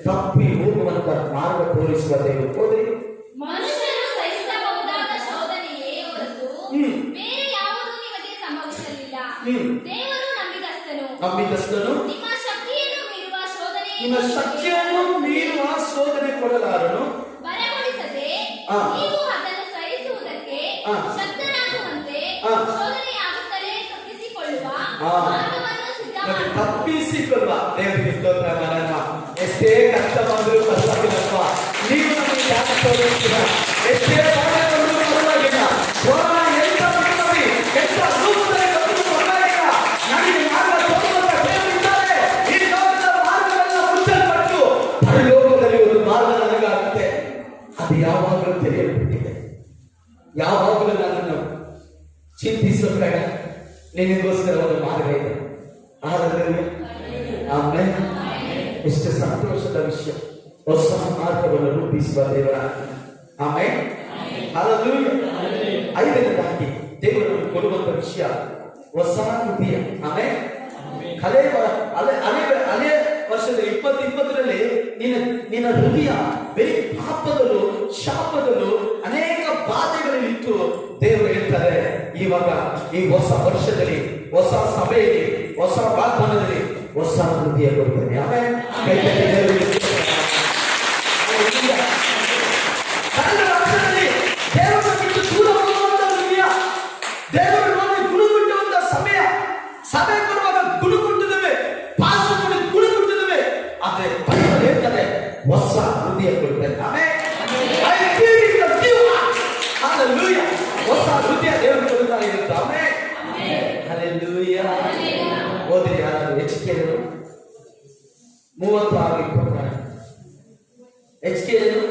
ತಪ್ಪಿ ಹೋಗುವಂತ ಮಾರ್ಗ ತೋರಿಸುವ ದೇವರು. ಹೋದ್ರಿ ಮನುಷ್ಯರು ಸಹಿಸಬಹುದಾದ ಶೋಧನೆಯೇ ಹೊರತು ಬೇರೆ ಯಾವುದೂ ನಿಮಗೆ ಸಂಭವಿಸಲಿಲ್ಲ. ದೇವರು ನಂಬಿದಸ್ತನು ನಿಮ್ಮ ಶಕ್ತಿಯನ್ನು ಮೀರುವ ಶೋಧನೆ, ನಿಮ್ಮ ಶಕ್ತಿಯನ್ನು ಮೀರುವ ಶೋಧನೆ ಕೊಡಲಾರನು. ಬರಗೊಳಿಸದೆ ನೀವು ಅದನ್ನು ಸಹಿಸುವುದಕ್ಕೆ ಶಕ್ತರಾಗುವಂತೆ ಶೋಧನೆಯಾಗುತ್ತಲೇ ತಪ್ಪಿಸಿಕೊಳ್ಳುವ ಮಾರ್ಗವನ್ನು ಸಿದ್ಧಮಾಡಿ. ತಪ್ಪಿಸಿಕೊಳ್ಳುವ ದೇವರಿಗೆ ಸ್ತೋತ್ರ. ಮರಣ ಎಷ್ಟೇ ಕಷ್ಟ ಬಂದರೂ ಪರವಾಗಿಲ್ಲಪ್ಪ, ನೀವು ನಮಗೆ ಯಾಕೆ ತೋರಿಸ್ತೀರ? ಎಷ್ಟೇ ಬಾಧೆ ಬಂದರೂ ಪರವಾಗಿಲ್ಲ, ಹೋರಾಟ ಎಂತ ಮಾಡಿ ಎಂತ ರೂಪದಲ್ಲಿ ಬಂದರೂ ಪರವಾಗಿಲ್ಲ, ನನಗೆ ಮಾರ್ಗ ತೋರಿಸುವಂತ ದೇವರಿದ್ದಾರೆ. ಈ ಲೋಕದ ಮಾರ್ಗವೆಲ್ಲ ಮುಚ್ಚಲ್ಪಟ್ಟು ಪರಲೋಕದಲ್ಲಿ ಒಂದು ಮಾರ್ಗ ನನಗಾಗುತ್ತೆ. ಅದು ಯಾವಾಗಲೂ ತೆರೆಯಲ್ಪಟ್ಟಿದೆ. ಯಾವಾಗಲೂ ನನ್ನನ್ನು ಚಿಂತಿಸೋ ಬೇಡ, ನಿನಗೋಸ್ಕರ ಒಂದು ಮಾರ್ಗ ಇದೆ. ಆದರೆ ಆಮೇಲೆ ಎಷ್ಟು ಸಂತೋಷದ ವಿಷಯ, ಹೊಸ ಮಾರ್ಗವನ್ನು ರೂಪಿಸುವ ದೇವರ. ಆಮೇಲೆ ಐದನೇದಾಗಿ ದೇವರು ಕೊಡುವಂತ ವಿಷಯ ಹೊಸ ಹೃದಯ. ಆಮೇಲೆ ಹಳೆ ವರ್ಷದ 2020ರಲ್ಲಿ ನಿನ್ನ ಹೃದಯ ಬರೀ ಪಾಪದಲ್ಲೂ ಶಾಪದಲ್ಲೂ ಅನೇಕ ಬಾಧೆಗಳಲ್ಲಿ ಇತ್ತು. ದೇವರು ಹೇಳ್ತಾರೆ, ಇವಾಗ ಈ ಹೊಸ ವರ್ಷದಲ್ಲಿ, ಹೊಸ ಸಭೆಯಲ್ಲಿ, ಹೊಸ ವಾಗ್ದಾನದಲ್ಲಿ ಹೊಸ ಹೃದಯ ಕೊಡ್ತೇನೆ. ಆಮೇಲೆ ಕಳೆದ ವರ್ಷದಲ್ಲಿ ದೇವರ ಬಿಟ್ಟು ದೂರ ಹೋಗುವಂತ ಹೃದಯ, ದೇವರು ನೋಡಿ ಗುಣಗುಟ್ಟುವಂತ ಸಮಯ, ಸಭೆ ಬರುವಾಗ ಗುಣಗುಟ್ಟಿದ್ದೇವೆ, ಪಾಸ್ ಮಾಡಿ ಗುಣಗುಟ್ಟಿದ್ದೇವೆ. ಆದ್ರೆ ಬೈಬಲ್ ಹೇಳ್ತಾರೆ ಹೊಸ ಹೃದಯ ಕೊಡ್ತೇನೆ. ಆಮೇಲೆ ಹೊಸ ಹೃದಯ ದೇವರು ಕೊಡ್ತಾ ಇರುತ್ತೆ. ಆಮೇಲೆ ಓದ್ರಿ ಯಾರು? ಎಚ್ಕೆಯರು 36:26. ಎಚ್ಕೆಯರು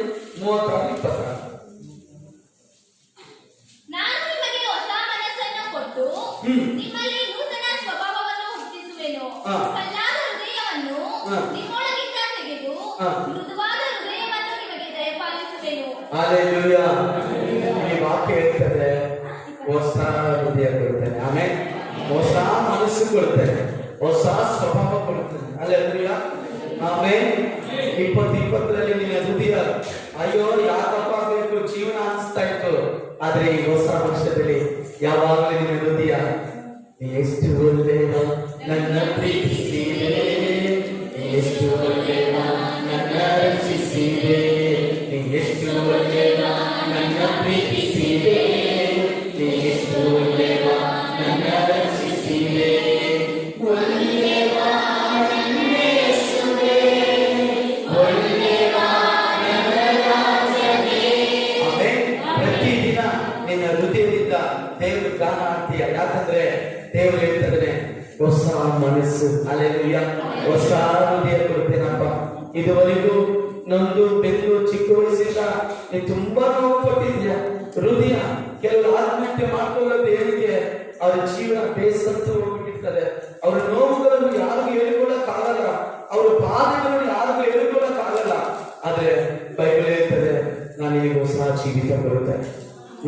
36:26. ನಾನು ನಿಮಗೆ ಹೊಸ ಮನಸ್ಸನ್ನು ಕೊಟ್ಟು ನಿಮ್ಮಲ್ಲಿ ನೂತನ ಸ್ವಭಾವವನ್ನು ಹುಟ್ಟಿಸುವೆನು. ಕಲ್ಲಾದ ಹೃದಯವನ್ನು ನಿಮ್ಮೊಳಗಿಂದ ತೆಗೆದು ಮೃದುವಾದ ಹೃದಯವನ್ನು ನಿಮಗೆ ದಯಪಾಲಿಸುವೆನು. ಹಲ್ಲೆಲೂಯಾ. ಈ ವಾಕ್ಯ ಹೇಳ್ತದೆ ಹೊಸ ಹೃದಯ ಕೊಡ್ತೇನೆ. ಆಮೇಲೆ ಹೊಸ ಮನಸ್ಸು ಕೊಡ್ತೇನೆ, ಹೊಸ ಸ್ವಭಾವ ಕೊಡ್ತೇನೆ. ಹಲ್ಲೆಲೂಯಾ. ಆಮೇಲೆ 2020ರಲ್ಲಿ ನಿನ್ನ ಹೃದಯ ಅಯ್ಯೋ ಯಾಕಪ್ಪ ಬೇಕು ಜೀವನ ಅನಿಸ್ತಾ ಇತ್ತು. ಆದ್ರೆ ಈ ಹೊಸ ವರ್ಷದಲ್ಲಿ ಯಾವಾಗಲೂ ನಿನ್ನ ಹೃದಯ ಎಷ್ಟು ಒಳ್ಳೆಯ ನನ್ನ ಪ್ರೀತಿಸಿದೆ, ಎಷ್ಟು ಒಳ್ಳೆಯ ನನ್ನ ರಕ್ಷಿಸಿದೆ, ಎಷ್ಟು ಒಳ್ಳೆಯ ನನ್ನ ಪ್ರೀತಿಸಿದೆ, ಎಷ್ಟು ಒಳ್ಳೆಯ ನನ್ನ ರಕ್ಷಿಸಿದೆ. ಪ್ರತಿದಿನ ನಿನ್ನ ಹೃದಯದಿಂದ ದೇವರು ಗಾನ ಆಗ್ತೀಯ. ಯಾಕಂದ್ರೆ ದೇವರು ಹೇಳ್ತಾರೆ ಹೊಸ ಮನಸ್ಸು. ಹಲ್ಲೆಲೂಯಾ. ಹೊಸ ಹೃದಯ ಕೊಡ್ತೇನಪ್ಪ. ಇದುವರೆಗೂ ನೊಂದು ಬೆಂದು ಚಿಕ್ಕ ವಯಸ್ಸಿಂದ ನೀನು ತುಂಬಾ ನೋವು ಪಟ್ಟಿದ್ಯಾ. ಹೃದಯ ಕೆಲವರು ಆತ್ಮಹತ್ಯೆ ಮಾಡ್ಕೊಳ್ಳೋದು ಏನಕ್ಕೆ? ಅವರ ಜೀವನ ಬೇಸತ್ತು ಹೋಗ್ಬಿಟ್ಟಿರ್ತಾರೆ. ಅವರ ನೋವುಗಳನ್ನು ಯಾರಿಗೂ ಹೇಳಿಕೊಳ್ಳಕ್ಕಾಗಲ್ಲ, ಅವರ ಬಾಧೆಗಳನ್ನು ಯಾರಿಗೂ ಹೇಳಿಕೊಳ್ಳಕ್ಕಾಗಲ್ಲ. ಆದ್ರೆ ಬೈಬಲ್ ಹೇಳ್ತದೆ, ನಾನು ನಿನಗೆ ಹೊಸ ಜೀವಿತ ಕೊಡುತ್ತೇನೆ,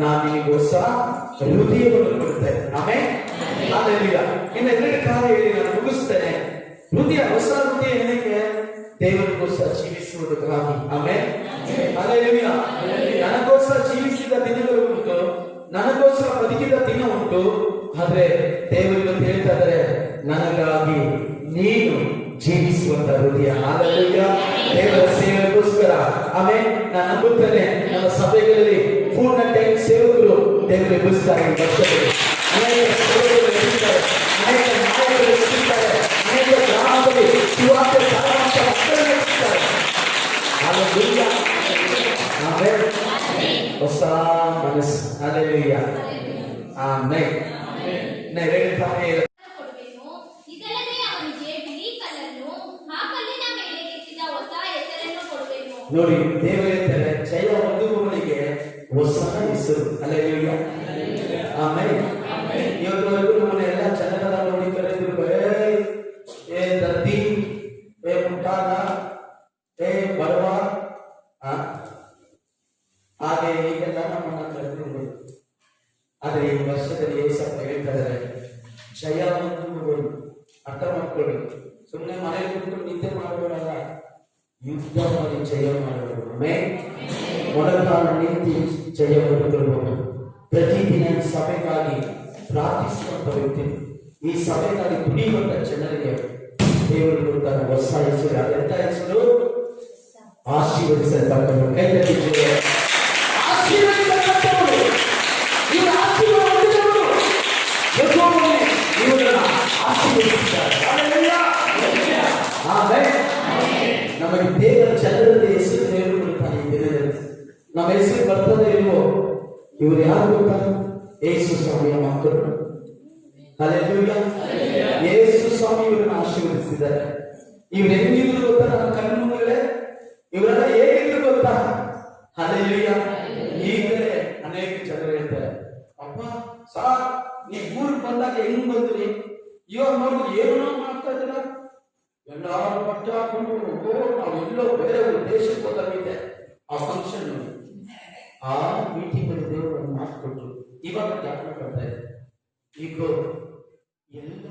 ನಾನು ನಿನಗೆ ಹೊಸ ಹೃದಯವನ್ನು ಕೊಡುತ್ತೇನೆ. ಆಮೇಲೆ ಹಲ್ಲೆಲೂಯಾ. ಇನ್ನು 2 ಕಾರ್ಯ ಹೇಳಿ ನಾನು ಮುಗಿಸ್ತೇನೆ. ಹೃದಯ, ಹೊಸ ಹೃದಯ ಏನಕ್ಕೆ? ದೇವರಿಗೋಸ್ಕರ ಜೀವಿಸುವುದಕ್ಕಾಗಿ. ಆಮೇಲೆ ಹಲ್ಲೆಲೂಯಾ. ನನಗೋಸ್ಕರ ಜೀವಿಸಿದ ದಿನಗಳು ಉಂಟು, ನನಗೋಸ್ಕರ ಬದುಕಿದ ದಿನ ಉಂಟು. ಆದ್ರೆ ದೇವರಿಗೆ ಹೇಳ್ತಾ ಇದ್ದಾರೆ, ನನಗಾಗಿ ನೀನು ಜೀವಿಸುವಂತ ಹೃದಯ. ಹಲ್ಲೆಲೂಯಾ. ದೇವರ ಸೇವೆಗೋಸ್ಕರ. ಆಮೇಲೆ ನಾನು ನಂಬುತ್ತೇನೆ ನನ್ನ ಸಭೆಗಳಲ್ಲಿ ಪೂರ್ಣ ಟೈಮ್ ಸೇವಕರು ದೇವರಿಗೋಸ್ಕರ ಈ ವರ್ಷದಲ್ಲಿ ಅನೇಕ ಸೇವೆಗಳು ಇರುತ್ತಾರೆ, ಅನೇಕ ನಾಯಕರು ಇರುತ್ತಾರೆ, ಅನೇಕ ಗ್ರಾಮದಲ್ಲಿ ಸುವಾರ್ತೆ ಸಾರುವಂತ ಮಕ್ಕಳು ಇರುತ್ತಾರೆ. ಹಲ್ಲೆಲೂಯಾ. ಆಮೇಲೆ ಹೊಸ ಮನಸ್ಸು. ಹಲ್ಲೆಲೂಯಾ. ಆಮೇಲೆ ಎರಡು ಕಾರ್ಯ ಕೊಡುವೆನು. ಇದಲ್ಲದೆ ಅವನಿಗೆ ಬಿಳಿ ಕಲ್ಲನ್ನು, ಆ ಕಲ್ಲಿನ ಮೇಲೆ ಕೆತ್ತಿದ ಹೊಸ ಹೆಸರನ್ನು ಕೊಡುವೆನು. ನೋಡಿ, ದೇವರು ಹೇಳ್ತಾರೆ ಜಯ ಹೊಂದುವವನಿಗೆ ಹೊಸ ಹೆಸರು. ಹಲ್ಲೆಲೂಯಾ. ಆಮೇಲೆ ಇವತ್ತವರೆಗೂ ನಮ್ಮನ್ನ ಎಲ್ಲ ಜನಗಳ ನೋಡಿ ಕರೆದಿರುವ ಏ ದತ್ತಿ, ಏ ಮುಟ್ಟಾದ, ಏ ಬಡವ, ಹಾಗೆ ಹೀಗೆಲ್ಲ ನಮ್ಮನ್ನ ಕರೆದಿರ್ಬೋದು. ಆದ್ರೆ ವರ್ಷದಲ್ಲಿ ಏಸಪ್ಪ ಹೇಳ್ತಾ ಇದ್ದಾರೆ, ಜಯ ಹೊಂದುವವರು ಅರ್ಥ ಮಾಡ್ಕೊಳ್ಳಿ. ಸುಮ್ಮನೆ ಮನೆಯಲ್ಲಿ ಕುತ್ಕೊಂಡು ನಿದ್ದೆ ಮಾಡಬೇಡಲ್ಲ, ಯುದ್ಧ ಮಾಡಿ ಜಯ ಮಾಡಬೇಕು. ಮೊದಲ ನಿಂತು ಜಯ ಹೊಂದಬಹುದು. ಪ್ರತಿದಿನ ಈ ಸಭೆಗಾಗಿ ಪ್ರಾರ್ಥಿಸುವಂತ ವ್ಯಕ್ತಿ, ಈ ಸಭೆಗಾಗಿ ದುಡಿಯುವಂತ ಜನರಿಗೆ ದೇವರು ಕೊಡ್ತಾರೆ ಹೊಸ ಹೆಸರು. ಅದೆಂತ ಹೆಸರು? ಆಶೀರ್ವದಿಸಲ್ಪಟ್ಟವರು. ಕೈ ತಟ್ಟಿದ್ದೇವೆ. ಆಶೀರ್ವದಿಸಲ್ಪಟ್ಟವರು, ಇವರು ಆಶೀರ್ವಾದವರು. ಯೆಹೋವನೇ ಇವರನ್ನು ಆಶೀರ್ವದಿಸಿದ್ದಾರೆ. ಆಮೆನ್. ನಮಗೆ ದೇವರ ಜನರಲ್ಲಿ ಹೆಸರು ದೇವರು ಕೊಡ್ತಾನೆ. ಈ ದಿನದಲ್ಲಿ ನಮ್ಮ ಹೆಸರು ಬರ್ತದೆ ಇಲ್ವೋ? ಇವರು ಯಾರು ಗೊತ್ತಾ? ಯೇಸು ಸ್ವಾಮಿಯ ಮಕ್ಕಳು. ಹಲ್ಲೆಲೂಯಾ. ಯೇಸು ಸ್ವಾಮಿ ಇವರನ್ನು ಆಶೀರ್ವದಿಸಿದ್ದಾರೆ. ಇವ್ರು ಹೆಂಗಿದ್ರು ಗೊತ್ತಾ? ನಮ್ಮ ಕಣ್ಣು ಮುಂದೆ ಇವರೆಲ್ಲ ಹೇಗಿದ್ರು ಗೊತ್ತಾ? ಹಲ್ಲೆಲೂಯಾ. ಈಗಲೇ ಅನೇಕ ಜನರು ಹೇಳ್ತಾರೆ, ಅಪ್ಪ ಸಾರ್ ನೀವು ಊರಿಗೆ ಬಂದಾಗ ಹೆಂಗ್ ಬಂದ್ರಿ? ಇವಾಗ ನೋಡಿ ಏನೋ ಮಾಡ್ತಾ ಇದ್ದೀರ, ಎಲ್ಲಾರು ಬಟ್ಟೆ ಹಾಕೊಂಡು ನಾವೆಲ್ಲೋ ಬೇರೆ ದೇಶಕ್ಕೆ ಹೋದಾಗಿದೆ. ಆ ಫಂಕ್ಷನ್ ಆ ಮೀಟಿಂಗ್ ಅಲ್ಲಿ ದೇವರು ಮಾತು ಕೊಟ್ಟರು. ಇವಾಗ ಜ್ಞಾಪನ ಬರ್ತಾ ಇದೆ. ಈಗ ಎಲ್ಲ